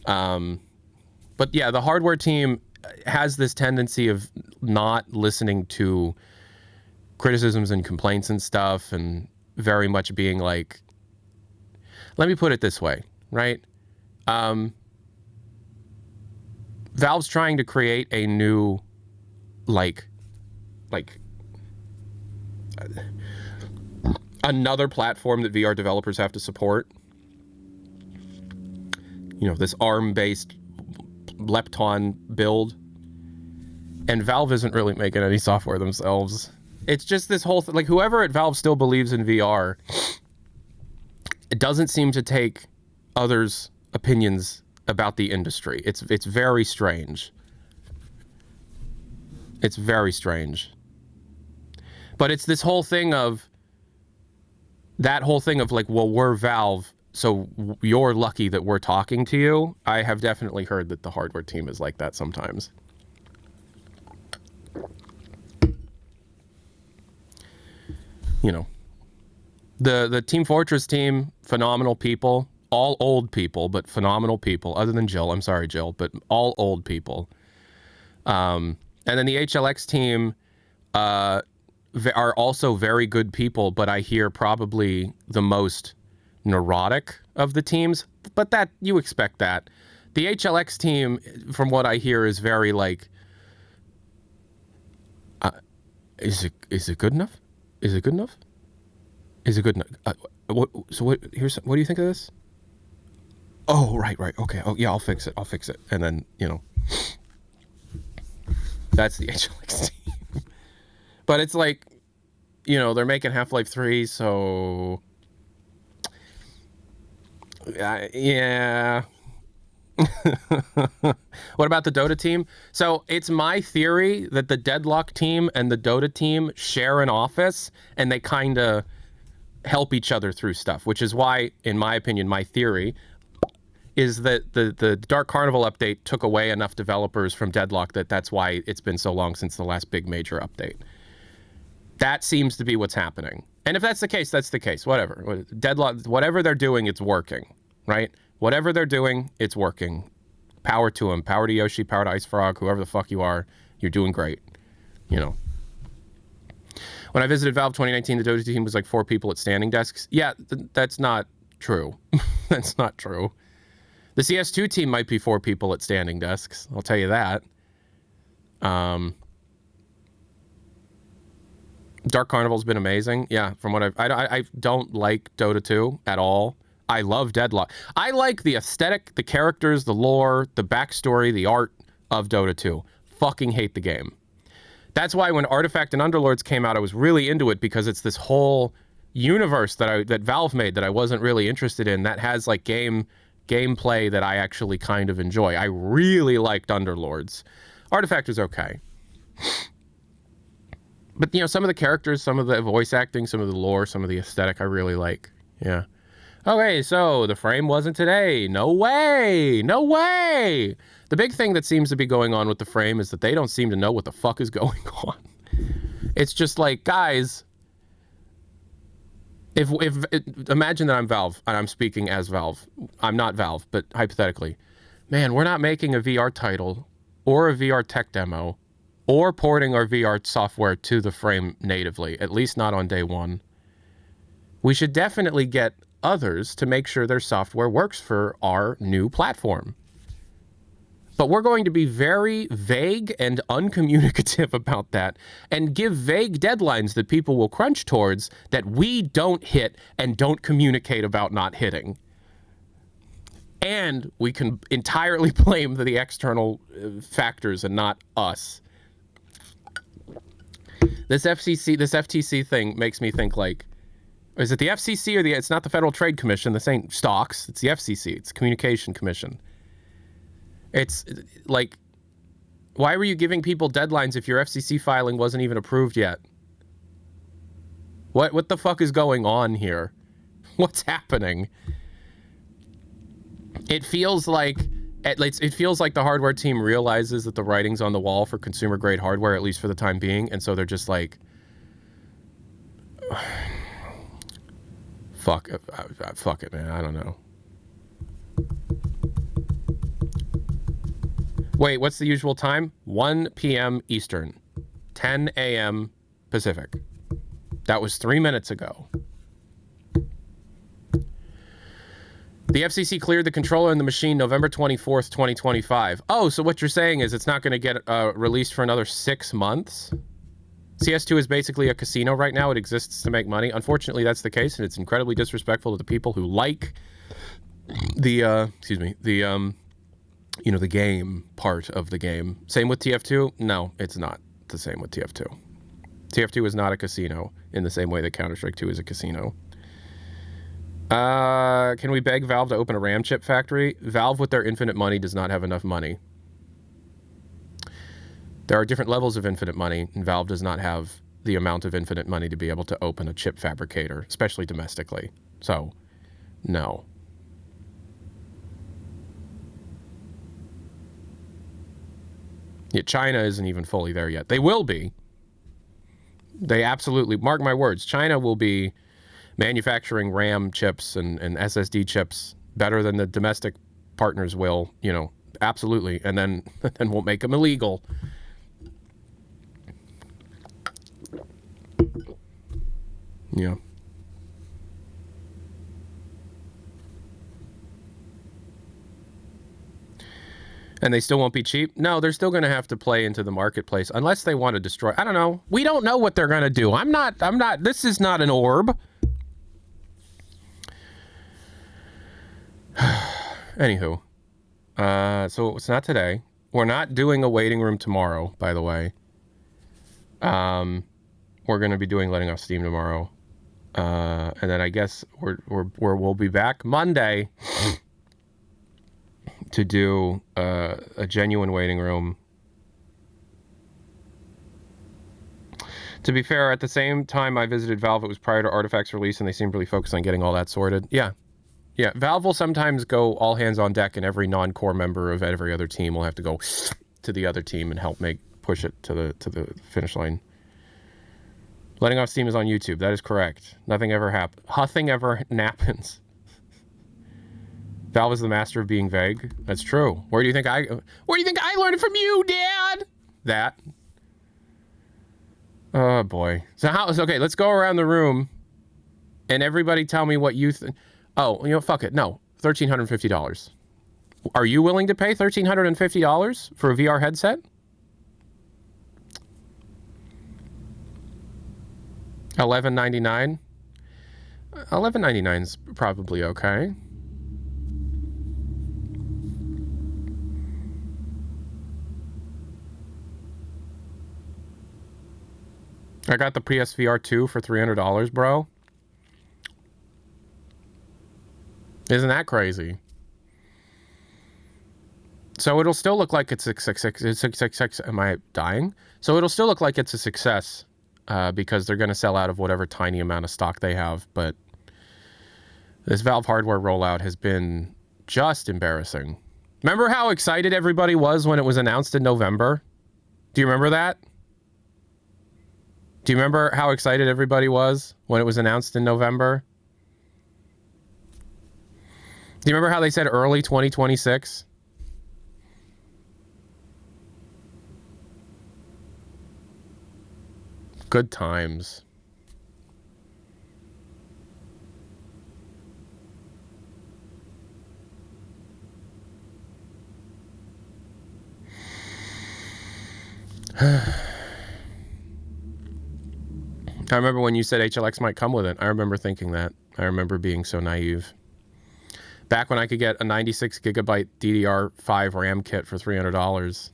But yeah, the hardware team has this tendency of not listening to criticisms and complaints and stuff, and very much being like, let me put it this way, right? Valve's trying to create a new, another platform that VR developers have to support. This ARM-based Lepton build. And Valve isn't really making any software themselves. It's just this whole thing. Like, whoever at Valve still believes in VR, it doesn't seem to take others' opinions about the industry. It's very strange. It's very strange. But it's this whole thing of, like, well, we're Valve, so you're lucky that we're talking to you. I have definitely heard that the hardware team is like that sometimes. The Team Fortress team, phenomenal people. All old people, but phenomenal people. Other than Jill. I'm sorry, Jill, but all old people. And then the HLX team are also very good people, but I hear probably the most neurotic of the teams. But that, you expect that. The HLX team, from what I hear, is very like, is it good enough? Is it good enough? Is it good enough? What do you think of this? Oh, right, okay. Oh, yeah, I'll fix it. And then, that's the HLX team. But it's like, they're making Half-Life 3, so yeah. What about the Dota team? So it's my theory that the Deadlock team and the Dota team share an office, and they kind of help each other through stuff, which is why, in my opinion, my theory is that the Dark Carnival update took away enough developers from Deadlock that's why it's been so long since the last big major update. That seems to be what's happening. And if that's the case, that's the case. Whatever. Deadlock, whatever they're doing, it's working, right? Whatever they're doing, it's working. Power to them. Power to Yoshi, power to Ice Frog, whoever the fuck you are. You're doing great. When I visited Valve 2019, the Dota team was like 4 people at standing desks. Yeah, that's not true. That's not true. The CS2 team might be 4 people at standing desks. I'll tell you that. Dark Carnival's been amazing. Yeah, from what I don't like Dota 2 at all. I love Deadlock. I like the aesthetic, the characters, the lore, the backstory, the art of Dota 2. Fucking hate the game. That's why when Artifact and Underlords came out, I was really into it, because it's this whole universe that Valve made that I wasn't really interested in, that has like gameplay that I actually kind of enjoy. I really liked Underlords. Artifact is okay. But, you know, some of the characters, some of the voice acting, some of the lore, some of the aesthetic I really like. Yeah. Okay, so the frame wasn't today. No way! No way! The big thing that seems to be going on with the frame is that they don't seem to know what the fuck is going on. It's just like, guys, if imagine that I'm Valve, and I'm speaking as Valve. I'm not Valve, but hypothetically. Man, we're not making a VR title or a VR tech demo or porting our VR software to the frame natively, at least not on day one. We should definitely get others to make sure their software works for our new platform. But we're going to be very vague and uncommunicative about that, and give vague deadlines that people will crunch towards that we don't hit and don't communicate about not hitting. And we can entirely blame the external factors and not us. This FTC thing makes me think, like, is it the FCC or it's not the Federal Trade Commission? This ain't stocks. It's the FCC. It's Communication Commission. It's like, why were you giving people deadlines if your FCC filing wasn't even approved yet? What the fuck is going on here? What's happening? It feels like the hardware team realizes that the writing's on the wall for consumer grade hardware, at least for the time being, and so they're just like, fuck it, man. I don't know. Wait, what's the usual time? 1 p.m. Eastern, 10 a.m. Pacific. That was 3 minutes ago. The FCC cleared the controller and the machine November 24th, 2025. Oh, so what you're saying is it's not going to get released for another 6 months? CS2 is basically a casino right now. It exists to make money. Unfortunately, that's the case, and it's incredibly disrespectful to the people who like the the game part of the game. Same with TF2? No, it's not the same with TF2. TF2 is not a casino in the same way that Counter-Strike 2 is a casino. Can we beg Valve to open a RAM chip factory? Valve, with their infinite money, does not have enough money. There are different levels of infinite money, and Valve does not have the amount of infinite money to be able to open a chip fabricator, especially domestically. So, no. Yeah, China isn't even fully there yet. They will be. They absolutely, mark my words, China will be manufacturing RAM chips and SSD chips better than the domestic partners will, you know, absolutely. And then we'll make them illegal. Yeah. And they still won't be cheap? No, they're still going to have to play into the marketplace unless they want to destroy. I don't know. We don't know what they're going to do. I'm not, this is not an orb. Anywho. So it's not today. We're not doing a waiting room tomorrow, by the way. We're going to be doing letting off steam tomorrow. And then I guess we'll be back Monday to do a genuine waiting room. To be fair, at the same time I visited Valve, it was prior to Artifact's release, and they seemed really focused on getting all that sorted. Yeah. Yeah, Valve will sometimes go all hands on deck, and every non-core member of every other team will have to go to the other team and help push it to the finish line. Letting off steam is on YouTube. That is correct. Nothing ever happens. Valve is the master of being vague. That's true. Where do you think I learned it from you, Dad? That. Oh boy. So okay, let's go around the room and everybody tell me what you think. Oh, you know, fuck it. No, $1,350. Are you willing to pay $1,350 for a VR headset? $11.99. $11.99 is probably okay. I got the PSVR 2 for $300, bro. Isn't that crazy? So it'll still look like it's 666. Am I dying? So it'll still look like it's a success because they're going to sell out of whatever tiny amount of stock they have. But this Valve hardware rollout has been just embarrassing. Remember how excited everybody was when it was announced in November? Do you remember that? Do you remember how excited everybody was when it was announced in November? Do you remember how they said early 2026? Good times. I remember when you said HLX might come with it. I remember thinking that. I remember being so naive. Back when I could get a 96 gigabyte DDR5 RAM kit for $300.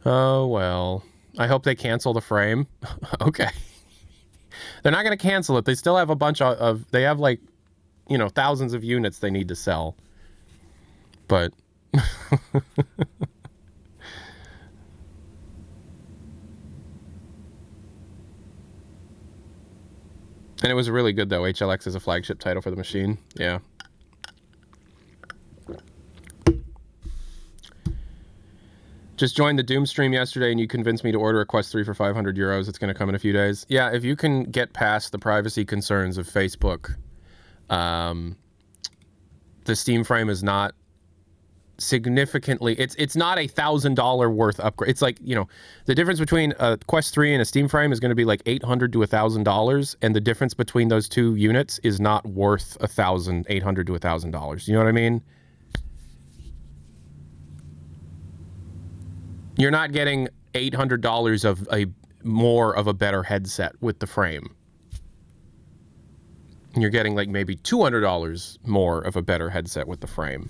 Oh, well. I hope they cancel the frame. Okay. They're not going to cancel it. They still have a bunch of... They have, like, you know, thousands of units they need to sell. But... And it was really good, though. HLX is a flagship title for the machine. Yeah. Just joined the Doom stream yesterday, and you convinced me to order a Quest 3 for 500 euros. It's going to come in a few days. Yeah, if you can get past the privacy concerns of Facebook, the Steam frame is not significantly... It's not $1,000 worth upgrade. It's like, you know, the difference between a Quest 3 and a Steam frame is going to be like $800 to $1,000, and the difference between those two units is not worth $800 to $1,000. You know what I mean? You're not getting $800 of a more of a better headset with the frame. You're getting like maybe $200 more of a better headset with the frame.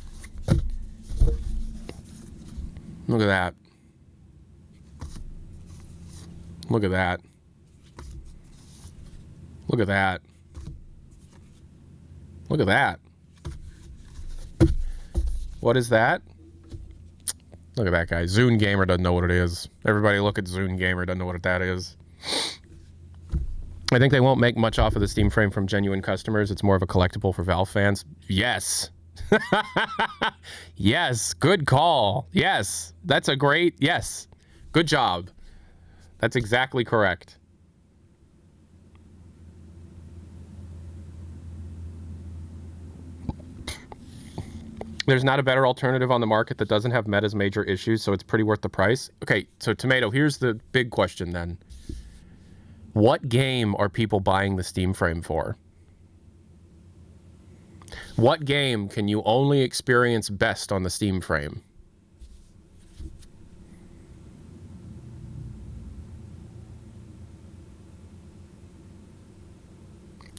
Look at that. Look at that. Look at that. Look at that. What is that? Look at that guy. Zune Gamer doesn't know what it is. Everybody look at Zune Gamer, doesn't know what that is. I think they won't make much off of the Steam frame from genuine customers. It's more of a collectible for Valve fans. Yes. Yes. Good call. Yes. That's a great... Yes. Good job. That's exactly correct. There's not a better alternative on the market that doesn't have Meta's major issues, so it's pretty worth the price. Okay, so Tomato, here's the big question then. What game are people buying the Steam frame for? What game can you only experience best on the Steam frame?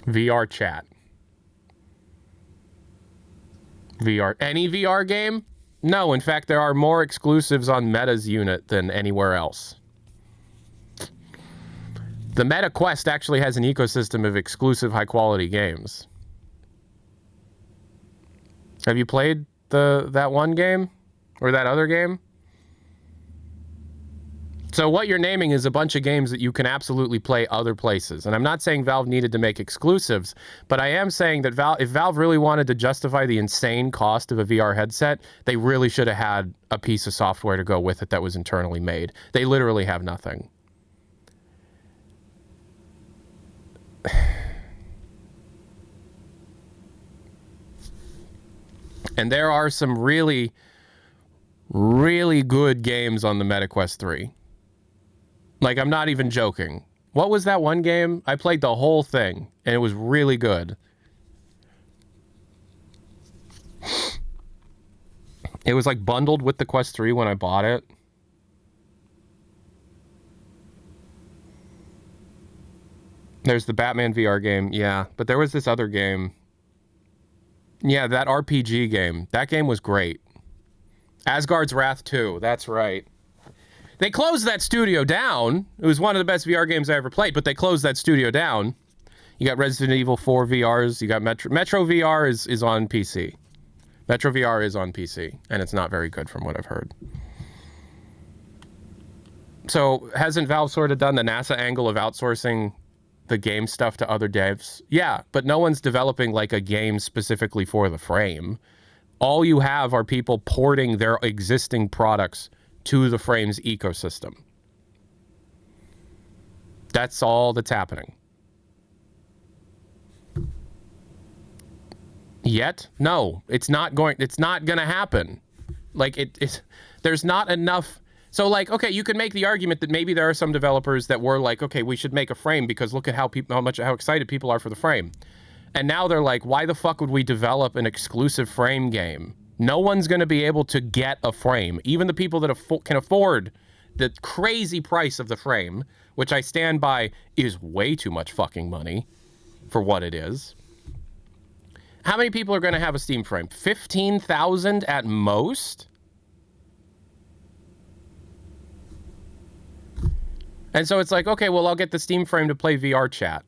VR chat. VR. Any VR game? No, in fact, there are more exclusives on Meta's unit than anywhere else. The Meta Quest actually has an ecosystem of exclusive high-quality games. Have you played that one game? Or that other game? So what you're naming is a bunch of games that you can absolutely play other places. And I'm not saying Valve needed to make exclusives, but I am saying that if Valve really wanted to justify the insane cost of a VR headset, they really should have had a piece of software to go with it that was internally made. They literally have nothing. And there are some really, really good games on the Meta Quest 3. Like, I'm not even joking. What was that one game? I played the whole thing, and it was really good. It was like bundled with the Quest 3 when I bought it. There's the Batman VR game, yeah. But there was this other game. Yeah, that RPG game. That game was great. Asgard's Wrath 2, that's right. They closed that studio down. It was one of the best VR games I ever played, but they closed that studio down. You got Resident Evil 4 VRs. You got Metro VR is on PC. Metro VR is on PC, and it's not very good from what I've heard. So hasn't Valve sort of done the NASA angle of outsourcing the game stuff to other devs? Yeah, but no one's developing like a game specifically for the frame. All you have are people porting their existing products to the Frame's ecosystem. That's all that's happening. Yet? No, it's not going to happen. Like there's not enough. So like, okay, you could make the argument that maybe there are some developers that were like, okay, we should make a Frame because look at how excited people are for the Frame. And now they're like, why the fuck would we develop an exclusive Frame game? No one's going to be able to get a Frame. Even the people that can afford the crazy price of the Frame, which I stand by is way too much fucking money for what it is. How many people are going to have a Steam Frame? 15,000 at most? And so it's like, okay, well, I'll get the Steam Frame to play VR chat.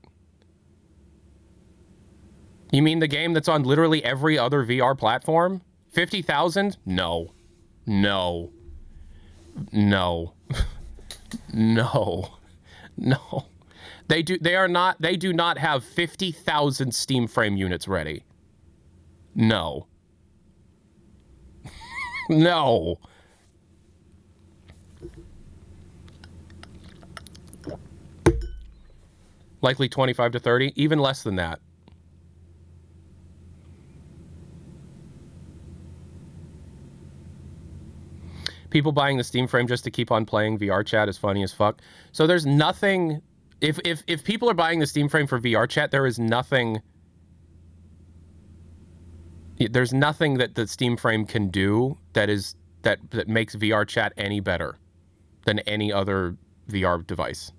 You mean the game that's on literally every other VR platform? 50,000? No. No. No. No. No. They do not have 50,000 Steam Frame units ready. No. No. Likely 25 to 30, even less than that. People buying the Steam Frame just to keep on playing VR chat is funny as fuck. So there's nothing. If people are buying the Steam Frame for VR chat, there is nothing. There's nothing that the Steam Frame can do that makes VR chat any better than any other VR device.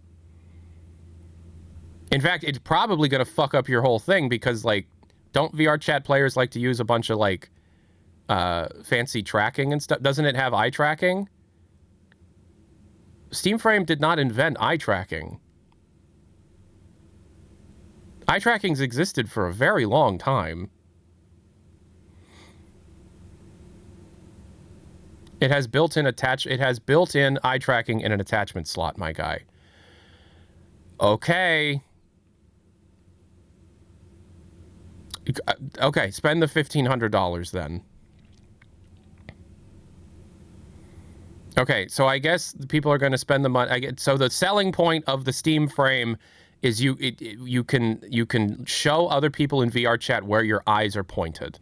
In fact, it's probably going to fuck up your whole thing because, like, don't VR chat players like to use a bunch of, like, fancy tracking and stuff? Doesn't it have eye tracking? Steam Frame did not invent eye tracking. Eye tracking's existed for a very long time. It has built-in eye tracking in an attachment slot, my guy. Okay. Okay, spend the $1,500 then. Okay, so I guess the people are going to spend the money. So the selling point of the Steam Frame is you can show other people in VR chat where your eyes are pointed.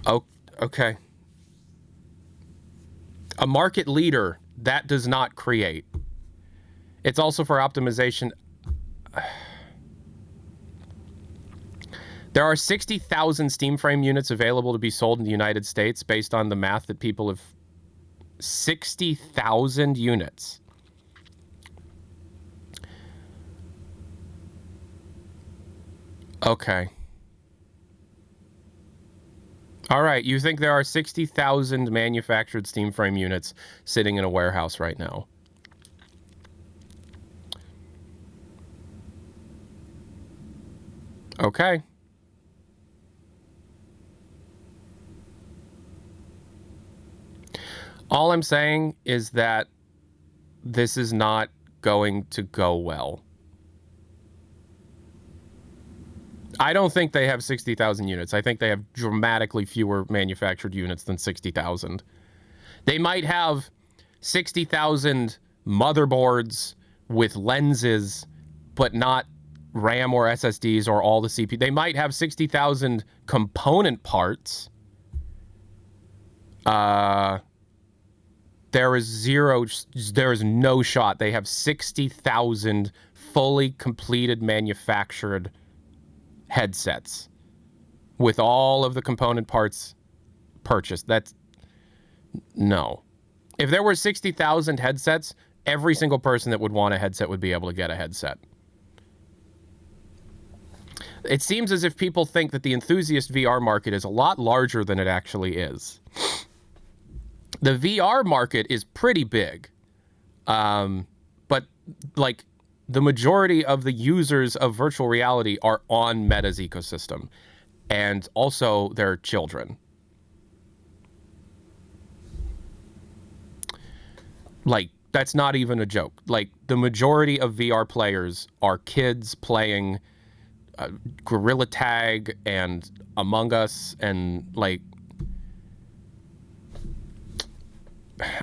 Oh, okay. A market leader, that does not create. It's also for optimization. There are 60,000 Steam Frame units available to be sold in the United States based on the math that people have. 60,000 units. Okay. All right, you think there are 60,000 manufactured Steam Frame units sitting in a warehouse right now? Okay. All I'm saying is that this is not going to go well. I don't think they have 60,000 units. I think they have dramatically fewer manufactured units than 60,000. They might have 60,000 motherboards with lenses, but not RAM or SSDs or all the CPU. They might have 60,000 component parts. there is no shot. They have 60,000 fully completed manufactured headsets with all of the component parts purchased. That's no. If there were 60,000 headsets, every single person that would want a headset would be able to get a headset. It seems as if people think that the enthusiast VR market is a lot larger than it actually is. The VR market is pretty big, but like the majority of the users of virtual reality are on Meta's ecosystem, and also their children. Like, that's not even a joke. Like, the majority of VR players are kids playing Gorilla Tag and Among Us and, like,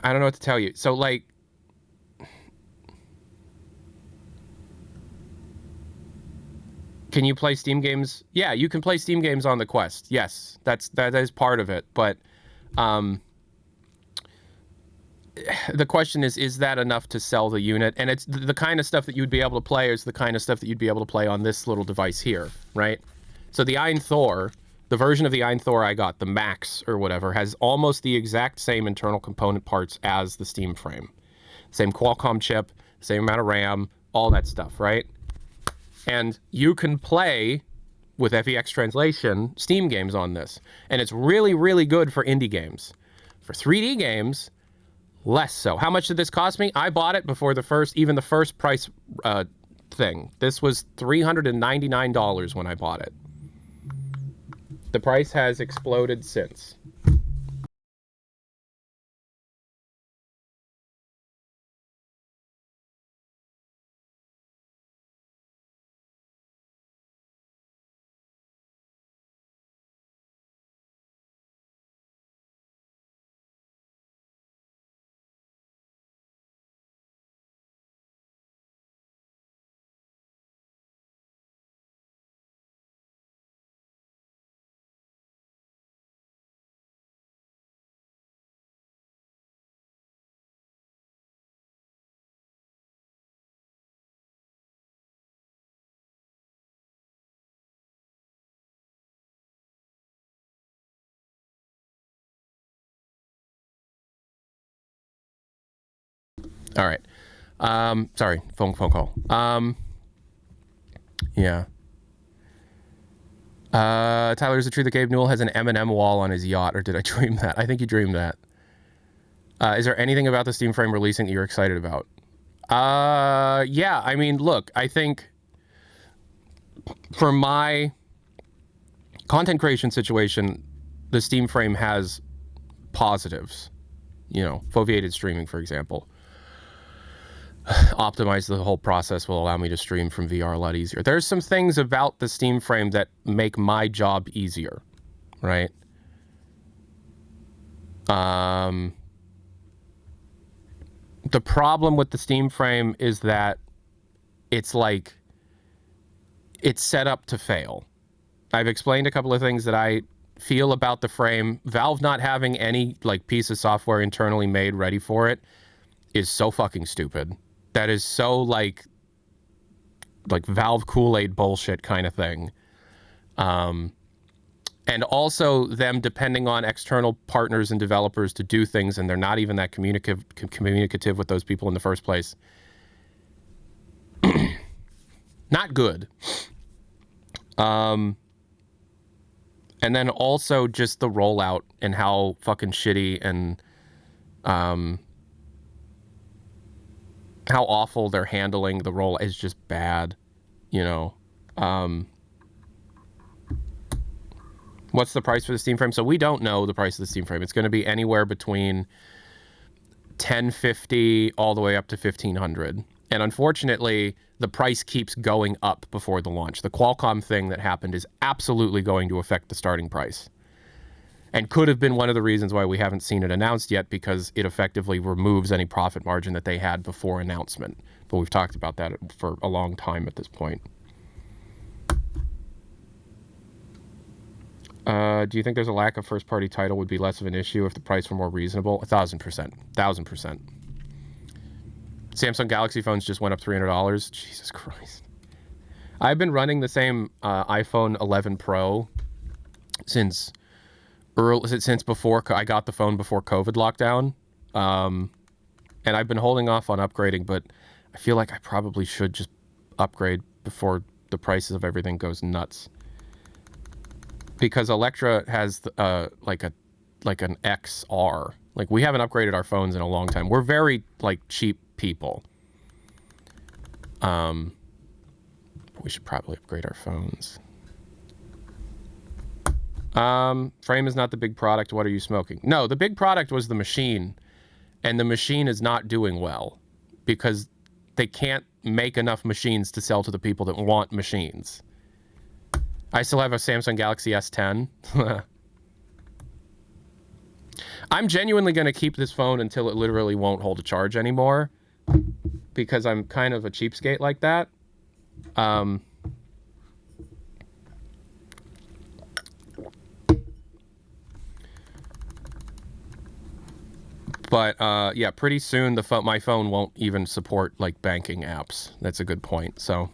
I don't know what to tell you. So, like, can you play Steam games? Yeah, you can play Steam games on the Quest. Yes, that is part of it. But the question is that enough to sell the unit? And it's the kind of stuff that you'd be able to play is the kind of stuff that you'd be able to play on this little device here, right? So the Ein Thor, the version of the Ein Thor I got, the Max or whatever, has almost the exact same internal component parts as the Steam frame. Same Qualcomm chip, same amount of RAM, all that stuff, right? And you can play with FEX translation Steam games on this. And it's really, really good for indie games. For 3D games, less so. How much did this cost me? I bought it before the first price thing. This was $399 when I bought it. The price has exploded since. All right. Sorry, phone call. Yeah. Tyler, is it true that Gabe Newell has an M&M wall on his yacht, or did I dream that? I think you dreamed that. Is there anything about the Steam frame releasing that you're excited about? Yeah, I mean, look, I think for my content creation situation, the Steam frame has positives. You know, foveated streaming, for example. Optimize the whole process will allow me to stream from VR a lot easier. There's some things about the Steam frame that make my job easier, right? The problem with the Steam frame is that it's like, it's set up to fail. I've explained a couple of things that I feel about the frame. Valve not having any like piece of software internally made ready for it is so fucking stupid. That is so like Valve Kool-Aid bullshit kind of thing. And also them depending on external partners and developers to do things, and they're not even that communicative with those people in the first place. Not good. And then also just the rollout and how fucking shitty and how awful they're handling the roll is just bad, you know. What's the price for the Steam frame? So we don't know the price of the Steam frame. It's going to be anywhere between $1,050 all the way up to $1,500. And unfortunately, the price keeps going up before the launch. The Qualcomm thing that happened is absolutely going to affect the starting price. And could have been one of the reasons why we haven't seen it announced yet, because it effectively removes any profit margin that they had before announcement. But we've talked about that for a long time at this point. Do you think there's a lack of first-party title would be less of an issue if the price were more reasonable? 1,000%. 1,000%. Samsung Galaxy phones just went up $300. Jesus Christ. I've been running the same iPhone 11 Pro since before I got the phone before COVID lockdown. And I've been holding off on upgrading, but I feel like I probably should just upgrade before the prices of everything goes nuts. Because Electra has like an XR. Like, we haven't upgraded our phones in a long time. We're very like cheap people. We should probably upgrade our phones. Frame is not the big product. What are you smoking? No, the big product was the machine. And the machine is not doing well because they can't make enough machines to sell to the people that want machines. I still have a Samsung Galaxy S10. I'm genuinely going to keep this phone until it literally won't hold a charge anymore because I'm kind of a cheapskate like that. But yeah, pretty soon my phone won't even support like banking apps. That's a good point. So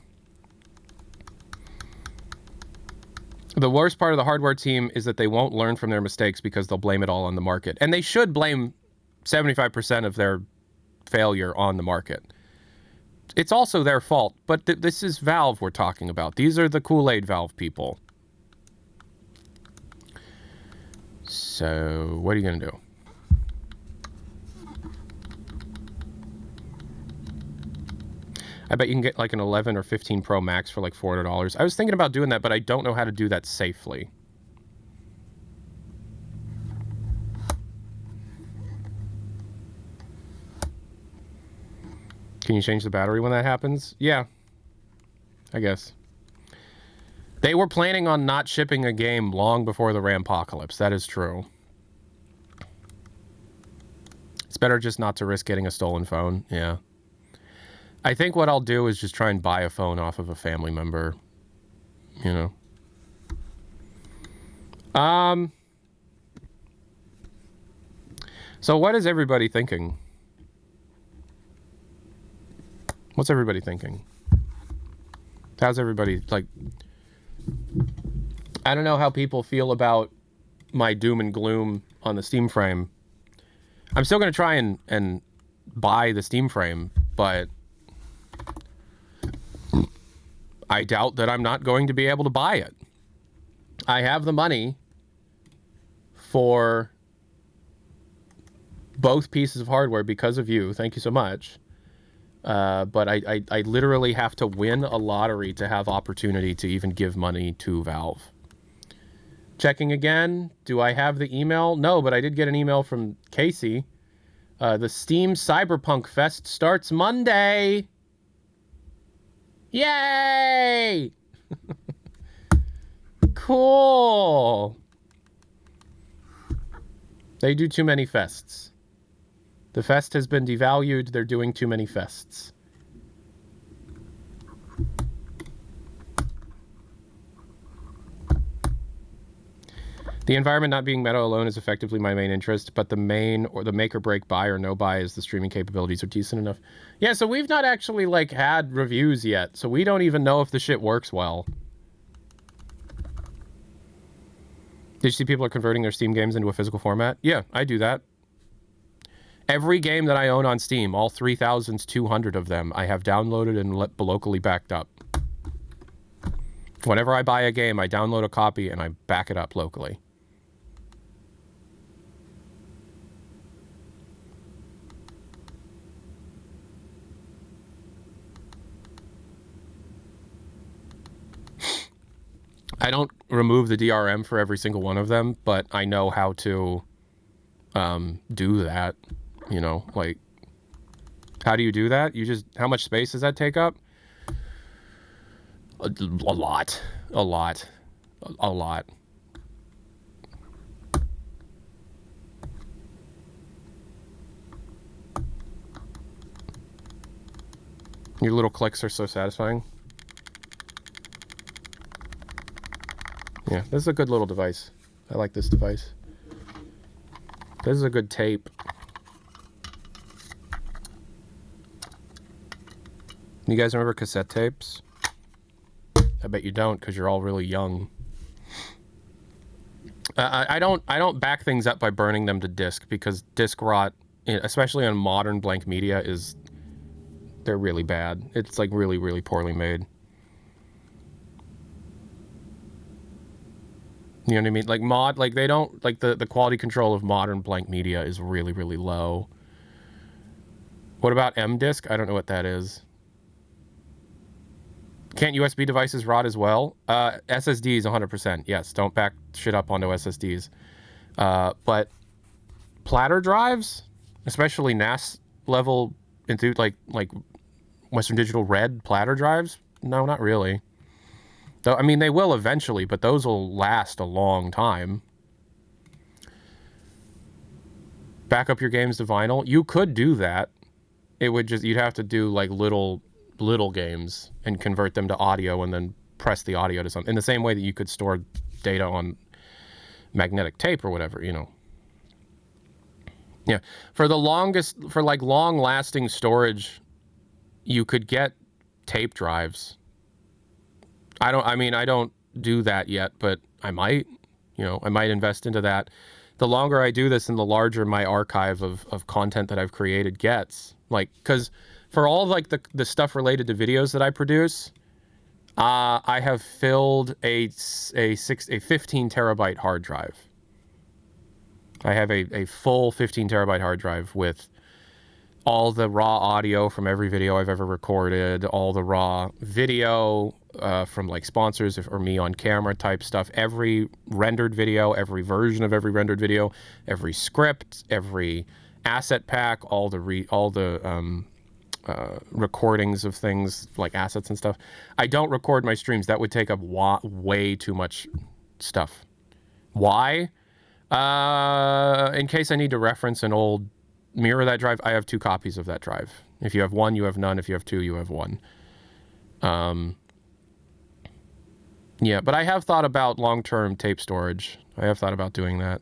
the worst part of the hardware team is that they won't learn from their mistakes because they'll blame it all on the market. And they should blame 75% of their failure on the market. It's also their fault, but this is Valve we're talking about. These are the Kool-Aid Valve people. So what are you going to do? I bet you can get like an 11 or 15 Pro Max for like $400. I was thinking about doing that, but I don't know how to do that safely. Can you change the battery when that happens? Yeah, I guess. They were planning on not shipping a game long before the Rampocalypse. That is true. It's better just not to risk getting a stolen phone. Yeah. I think what I'll do is just try and buy a phone off of a family member, you know. So what is everybody thinking? What's everybody thinking? How's everybody, like, I don't know how people feel about my doom and gloom on the Steam frame. I'm still going to try and buy the Steam frame, but I doubt that I'm not going to be able to buy it. I have the money for both pieces of hardware because of you. Thank you so much. But I literally have to win a lottery to have opportunity to even give money to Valve. Checking again. Do I have the email? No, but I did get an email from Casey. The Steam Cyberpunk Fest starts Monday. Yay! Cool. They do too many fests. The fest has been devalued. They're doing too many fests. The environment not being meta alone is effectively my main interest, but the main or the make or break buy or no buy is the streaming capabilities are decent enough. Yeah, so we've not actually like had reviews yet, so we don't even know if the shit works well. Did you see people are converting their Steam games into a physical format? Yeah, I do that. Every game that I own on Steam, all 3,200 of them, I have downloaded and locally backed up. Whenever I buy a game, I download a copy and I back it up locally. I don't remove the DRM for every single one of them, but I know how to do that. You know, like, how do you do that? You just, how much space does that take up? A lot. Your little clicks are so satisfying. Yeah, this is a good little device. I like this device. This is a good tape. You guys remember cassette tapes? I bet you don't, because you're all really young. I don't back things up by burning them to disk, because disk rot, especially on modern blank media, they're really bad. It's like really, really poorly made. You know what I mean? Like they don't, like the quality control of modern blank media is really, really low. What about M-Disk? I don't know what that is. Can't USB devices rot as well? SSDs 100%. Yes, don't back shit up onto SSDs. But platter drives, especially NAS level, into like Western Digital Red platter drives, no, not really. Though, I mean, they will eventually, but those will last a long time. Back up your games to vinyl. You could do that. It would just, you'd have to do like little games and convert them to audio and then press the audio to something. In the same way that you could store data on magnetic tape or whatever, you know. Yeah. For like long lasting storage, you could get tape drives. I don't do that yet, but I might, you know, I might invest into that. The longer I do this and the larger my archive of content that I've created gets. Like, because for all like the stuff related to videos that I produce, I have filled a 15 terabyte hard drive. I have a full 15 terabyte hard drive with all the raw audio from every video I've ever recorded, all the raw video from like sponsors or me on camera type stuff, every rendered video, every version of every rendered video, every script, every asset pack, all the recordings of things like assets and stuff. I don't record my streams. That would take up way too much stuff. Why? In case I need to reference an old mirror that drive, I have 2 copies of that drive. If you have 1, you have none. If you have 2, you have 1. Yeah, but I have thought about long-term tape storage. I have thought about doing that.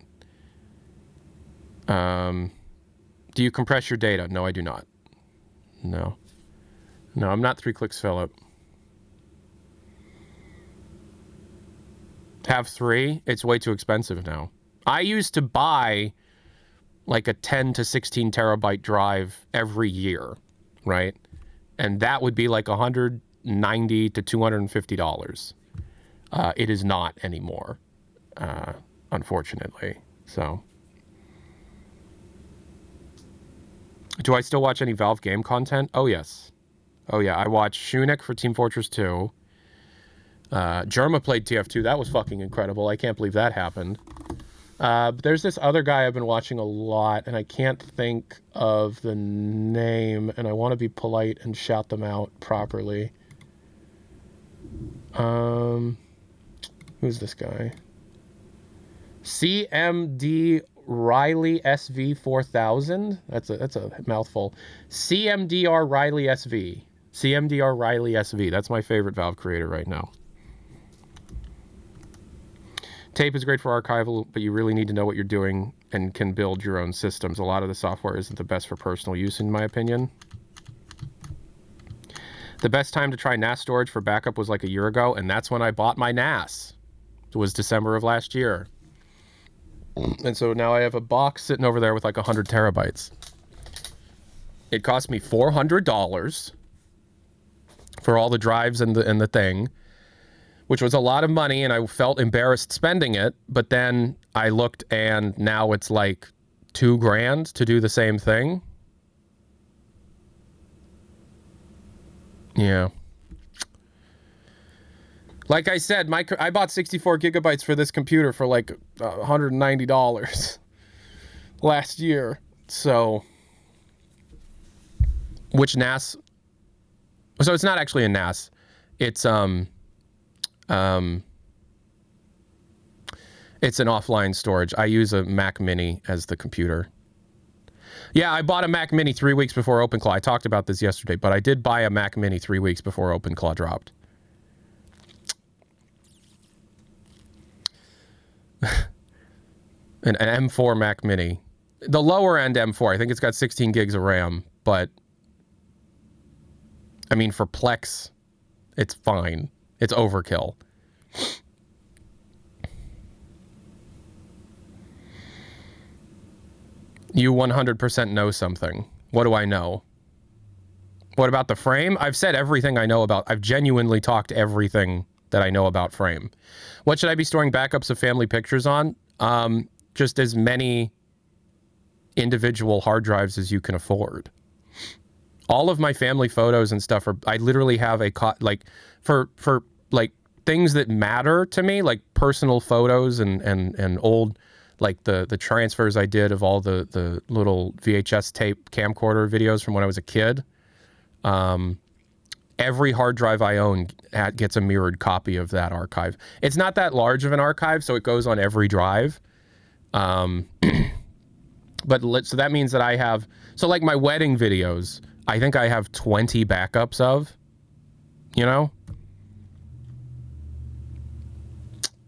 Do you compress your data? No, I do not. No, I'm not 3 Clicks Philip. Have 3? It's way too expensive now. I used to buy like a 10 to 16 terabyte drive every year, right? And that would be like $190 to $250. It is not anymore, unfortunately. So, do I still watch any Valve game content? Oh, yes. Oh, yeah. I watched Shunik for Team Fortress 2. Germa played TF2. That was fucking incredible. I can't believe that happened. But there's this other guy I've been watching a lot, and I can't think of the name, and I want to be polite and shout them out properly. Who's this guy? CMD Riley SV 4000. That's a mouthful. CMDR Riley SV. CMDR Riley SV. That's my favorite Valve creator right now. Tape is great for archival, but you really need to know what you're doing and can build your own systems. A lot of the software isn't the best for personal use, in my opinion. The best time to try NAS storage for backup was like a year ago, and that's when I bought my NAS. It was December of last year. And so now I have a box sitting over there with like 100 terabytes. It cost me $400 for all the drives and the thing, which was a lot of money, and I felt embarrassed spending it. But then I looked, and now it's like $2,000 to do the same thing. Yeah. Like I said, I bought 64 gigabytes for this computer for like $190 last year. So, which NAS? So it's not actually a NAS. It's it's an offline storage. I use a Mac Mini as the computer. Yeah, I bought a Mac Mini 3 weeks before OpenClaw. I talked about this yesterday, but I did buy a Mac Mini 3 weeks before OpenClaw dropped. An M4 Mac Mini. The lower end M4, I think it's got 16 gigs of RAM, but I mean, for Plex, it's fine. It's overkill. You 100% know something. What do I know? What about the frame? I've said everything I know about. I've genuinely talked everything that I know about frame. What should I be storing backups of family pictures on? Just as many individual hard drives as you can afford. All of my family photos and stuff are, I literally have a, like, for like things that matter to me, like personal photos and old, like the transfers I did of all the little VHS tape camcorder videos from when I was a kid. Every hard drive I own gets a mirrored copy of that archive. It's not that large of an archive, so it goes on every drive. But so that means that I have, so like my wedding videos, I think I have 20 backups of, you know?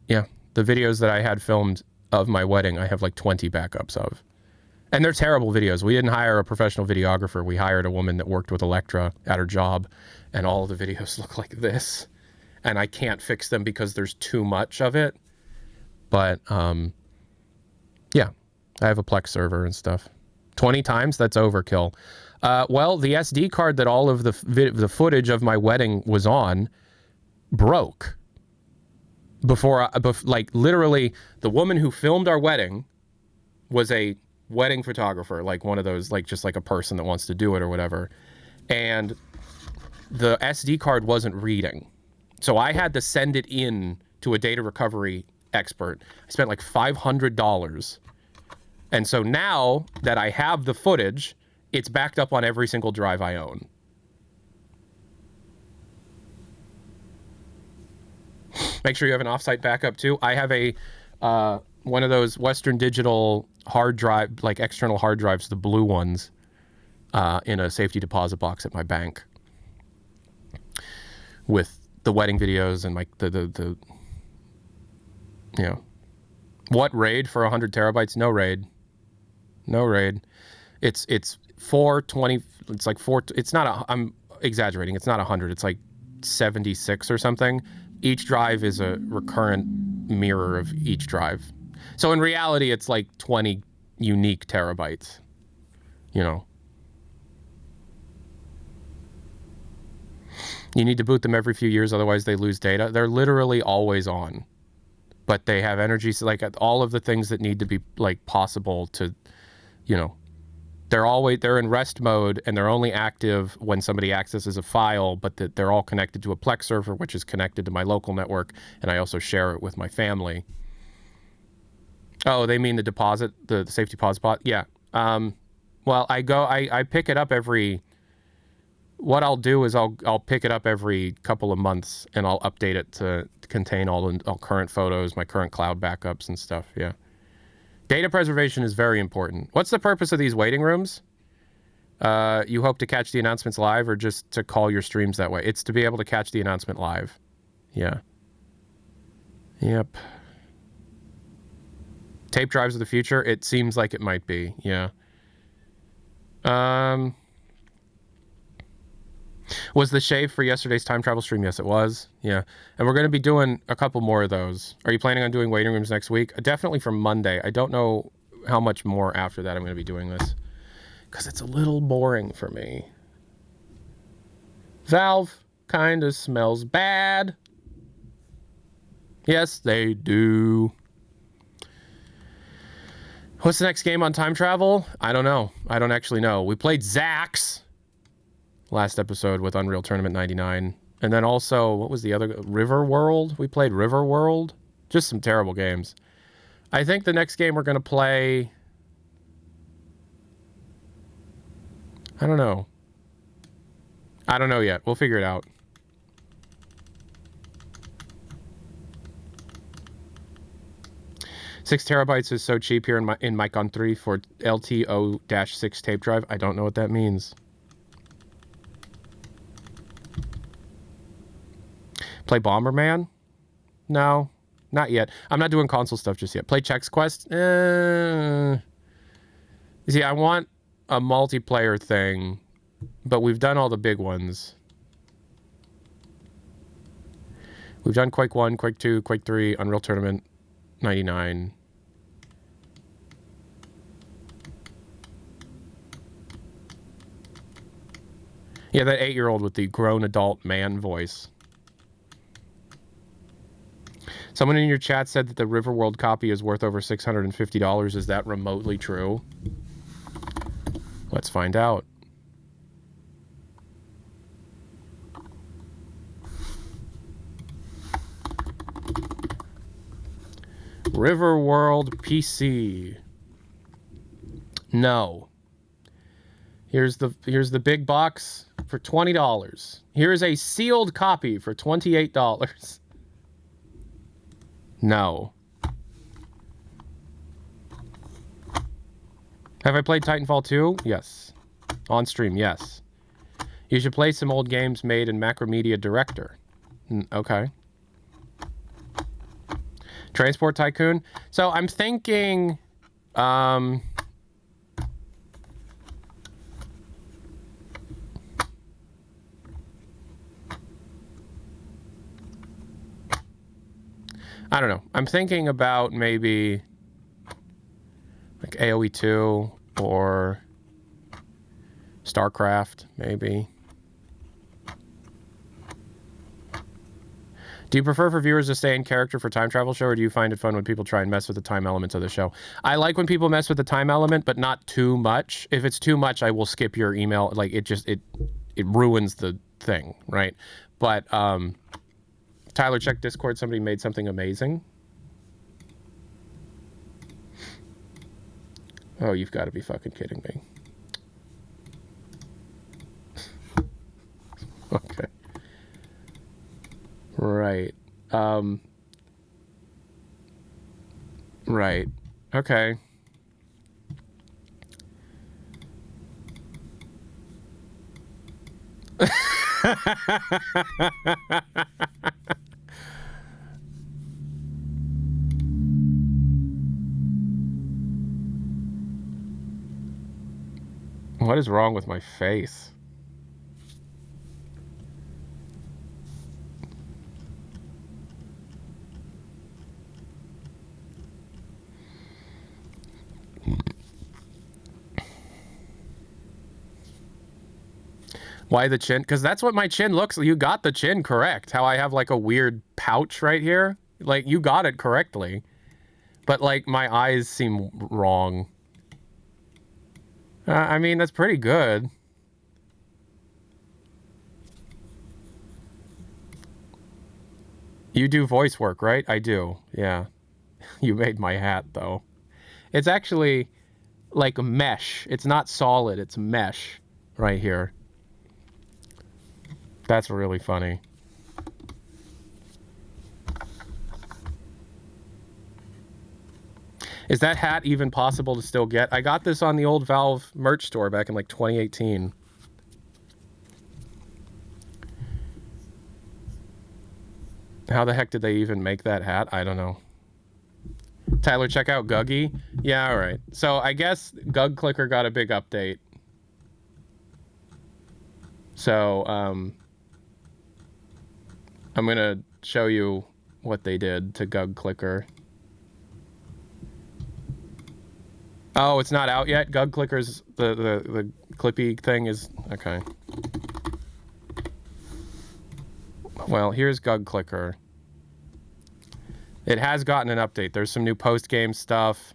Yeah, the videos that I had filmed of my wedding, I have like 20 backups of. And they're terrible videos. We didn't hire a professional videographer. We hired a woman that worked with Electra at her job, and all of the videos look like this. And I can't fix them because there's too much of it. But, yeah, I have a Plex server and stuff. 20 times? That's overkill. Well, the SD card that all of the footage of my wedding was on broke. Like, literally, the woman who filmed our wedding was a wedding photographer, like one of those, like just like a person that wants to do it or whatever. And the SD card wasn't reading. So I had to send it in to a data recovery expert. I spent like $500. And so now that I have the footage, it's backed up on every single drive I own. Make sure you have an offsite backup too. I have a one of those Western Digital hard drive, like external hard drives, the blue ones, in a safety deposit box at my bank, with the wedding videos and like the you know, what RAID for 100 terabytes? No RAID. No RAID. It's 420. It's like four. It's not I'm exaggerating. It's not 100. It's like 76 or something. Each drive is a recurrent mirror of each drive. So in reality, it's like 20 unique terabytes, you know. You need to boot them every few years, otherwise they lose data. They're literally always on, but they have energy. So like all of the things that need to be like possible to, you know, they're in rest mode and they're only active when somebody accesses a file, but that they're all connected to a Plex server, which is connected to my local network, and I also share it with my family. Oh, they mean the deposit, the safety deposit pot? Yeah. Well, I pick it up what I'll do is I'll pick it up every couple of months, and I'll update it to contain all current photos, my current cloud backups and stuff, yeah. Data preservation is very important. What's the purpose of these waiting rooms? You hope to catch the announcements live or just to call your streams that way? It's to be able to catch the announcement live. Yeah. Yep. Tape drives of the future? It seems like it might be, yeah. Was the shave for yesterday's time travel stream? Yes, it was. Yeah. And we're going to be doing a couple more of those. Are you planning on doing waiting rooms next week? Definitely for Monday. I don't know how much more after that I'm going to be doing this, because it's a little boring for me. Valve kind of smells bad. Yes, they do. What's the next game on time travel? I don't know. I don't actually know. We played Zax last episode with Unreal Tournament 99. And then also, what was the other? River World? We played River World. Just some terrible games. I think the next game we're going to play... I don't know. I don't know yet. We'll figure it out. Six terabytes is so cheap here in my country for LTO-6 tape drive. I don't know what that means. Play Bomberman? No. Not yet. I'm not doing console stuff just yet. Play Chex Quest? See, I want a multiplayer thing, but we've done all the big ones. We've done Quake 1, Quake 2, Quake 3, Unreal Tournament 99. Yeah, that 8-year-old with the grown adult man voice. Someone in your chat said that the Riverworld copy is worth over $650. Is that remotely true? Let's find out. Riverworld PC. No. Here's the big box for $20. Here's a sealed copy for $28. No. Have I played Titanfall 2? Yes. On stream, yes. You should play some old games made in Macromedia Director. Okay. Transport Tycoon. So I'm thinking... I don't know. I'm thinking about maybe like AoE 2 or StarCraft, maybe. Do you prefer for viewers to stay in character for time travel show, or do you find it fun when people try and mess with the time elements of the show? I like when people mess with the time element, but not too much. If it's too much, I will skip your email. Like, it ruins the thing, right? But, Tyler, check Discord. Somebody made something amazing. Oh, you've got to be fucking kidding me. Okay. Right. Right. Okay. What is wrong with my face? Why the chin? Because that's what my chin looks like. You got the chin correct. How I have like a weird pouch right here. Like, you got it correctly. But like, my eyes seem wrong. I mean, that's pretty good. You do voice work, right? I do. Yeah. You made my hat, though. It's actually like mesh. It's not solid. It's mesh right here. That's really funny. Is that hat even possible to still get? I got this on the old Valve merch store back in like 2018. How the heck did they even make that hat? I don't know. Tyler, check out Guggy. Yeah, all right. So I guess Gug Clicker got a big update. So I'm going to show you what they did to Gug Clicker. Oh, it's not out yet? Gug Clicker's, the Clippy thing is... Okay. Well, here's Gug Clicker. It has gotten an update. There's some new post-game stuff.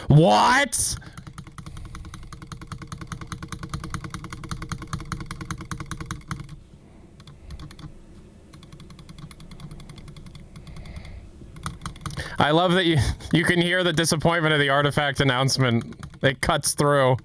What? I love that you can hear the disappointment of the artifact announcement. It cuts through.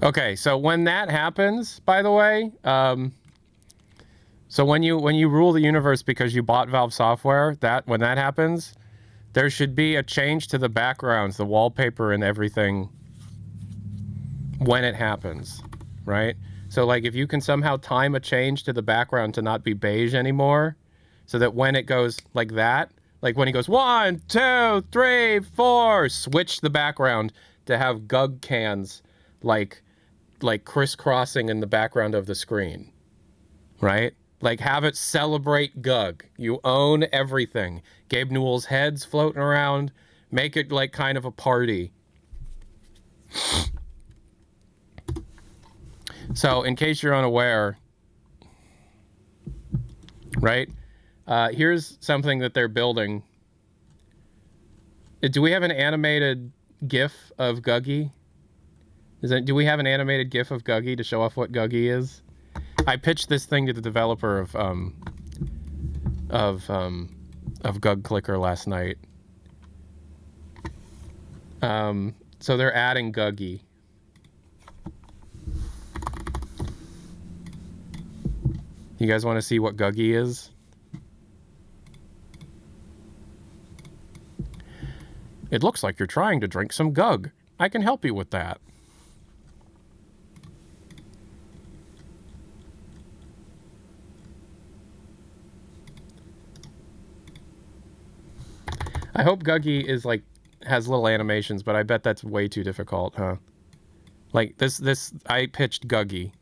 Okay, so when that happens, by the way, so when you rule the universe because you bought Valve software, when that happens, there should be a change to the backgrounds, the wallpaper and everything when it happens, right? So like if you can somehow time a change to the background to not be beige anymore, so that when it goes like that, like when he goes 1, 2, 3, 4, switch the background to have Gug cans like crisscrossing in the background of the screen, right? Like have it celebrate Gug. You own everything. Gabe Newell's head's floating around. Make it like kind of a party. So in case you're unaware, right? Here's something that they're building. Do we have an animated GIF of Guggy? Do we have an animated GIF of Guggy to show off what Guggy is? I pitched this thing to the developer of Gug Clicker last night. So they're adding Guggy. You guys want to see what Guggy is? It looks like you're trying to drink some Gug. I can help you with that. I hope Guggy is like has little animations, but I bet that's way too difficult, huh? Like this I pitched Guggy.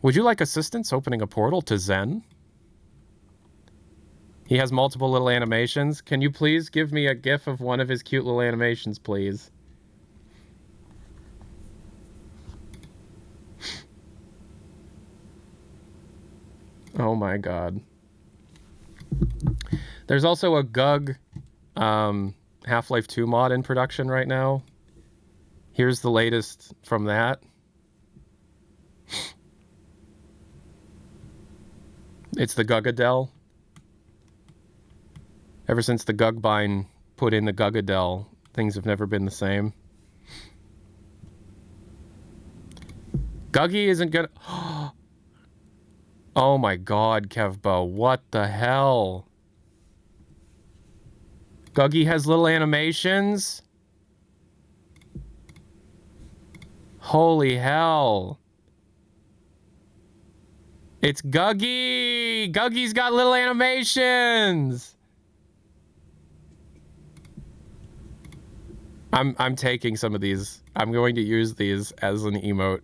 Would you like assistance opening a portal to Zen? He has multiple little animations. Can you please give me a GIF of one of his cute little animations, please? Oh my god. There's also a Gug Half-Life 2 mod in production right now. Here's the latest from that. It's the Gugadel. Ever since the Gugbine put in the Gugadel, things have never been the same. Guggy isn't gonna... Oh my god, Kevbo, what the hell? Guggy has little animations? Holy hell. It's Guggy! Guggy's got little animations! I'm taking some of these. I'm going to use these as an emote.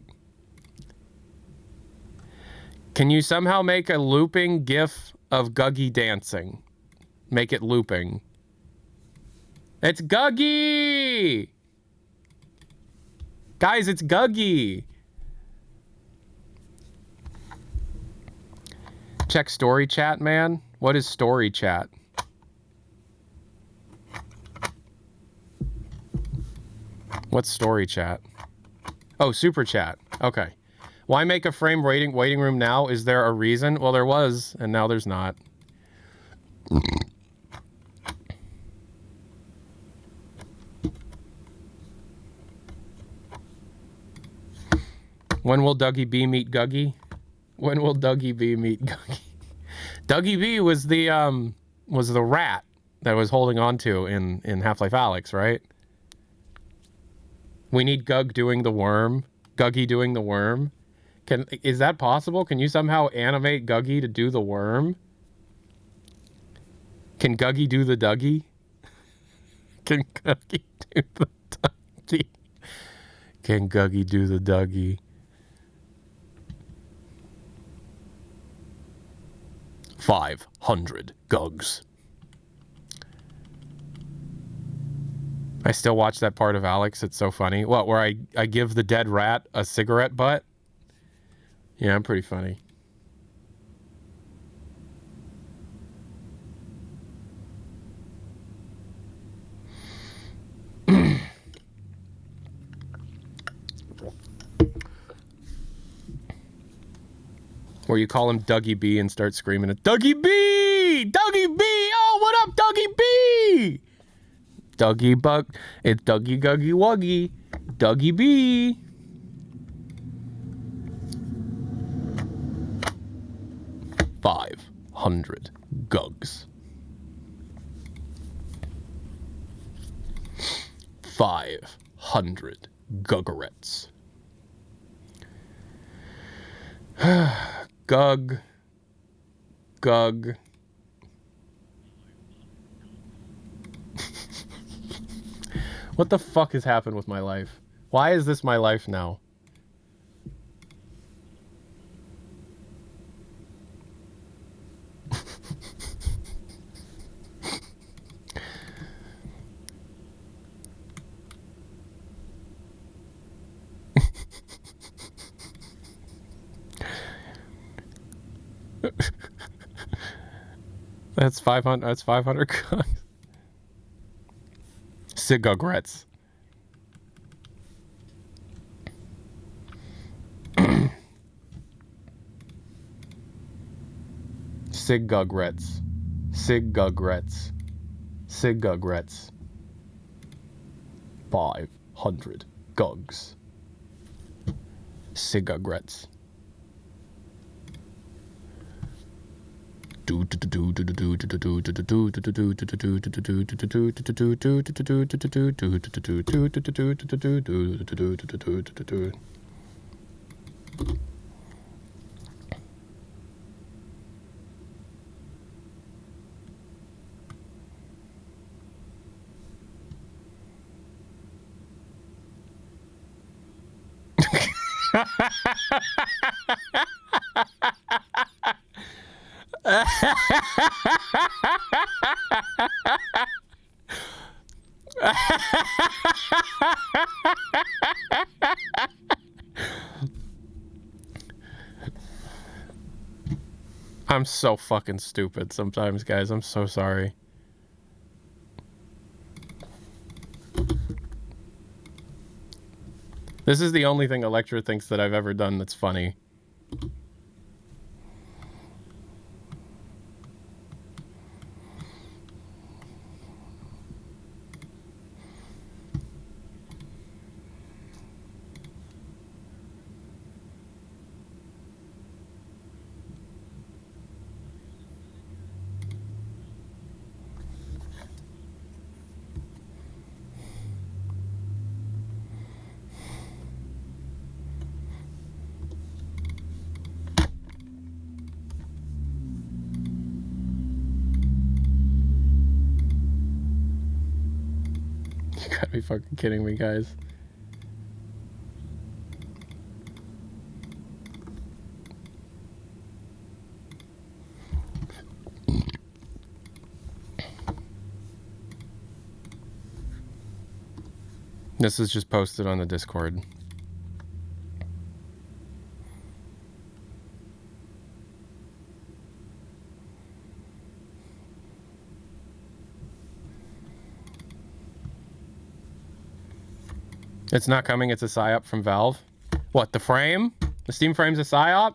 Can you somehow make a looping GIF of Guggy dancing? Make it looping. It's Guggy! Guys, it's Guggy! Check story chat, man. What is story chat? What's story chat? Oh, super chat. Okay. Why make a frame waiting room now? Is there a reason? Well, there was, and now there's not. When will Dougie B meet Guggy? When will Dougie B meet Guggy? Dougie B was the rat that was holding on to in Half-Life Alyx, right? We need Gug doing the worm. Guggy doing the worm. Is that possible? Can you somehow animate Guggy to do the worm? Can Guggy do the Dougie? Can Guggy do the Dougie? Can Guggy do the Dougie? 500 Gugs. I still watch that part of Alyx. It's so funny. What, where I give the dead rat a cigarette butt? Yeah, I'm pretty funny. Where you call him Dougie B and start screaming at Dougie B! Dougie B! Oh, what up, Dougie B? Dougie Buck. It's Dougie Guggy Wuggy. Dougie B. $500 Gugs. 500 Guggerettes. Gug. Gug. What the fuck has happened with my life? Why is this my life now? That's 500. That's 500 guns. Cigarettes. Cigarettes. Cigarettes. Cigarettes. 500 Gugs. Cigarettes. I'm so fucking stupid sometimes, guys. I'm so sorry. This is the only thing Electra thinks that I've ever done that's funny. You gotta be fucking kidding me, guys. This is just posted on the Discord. It's not coming. It's a PSYOP from Valve. What, the frame? The Steam frame's a PSYOP?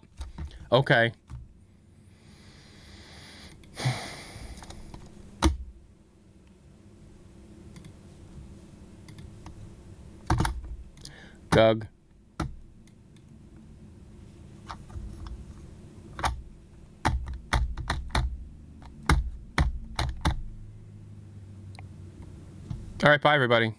Okay. Doug. All right, bye, everybody.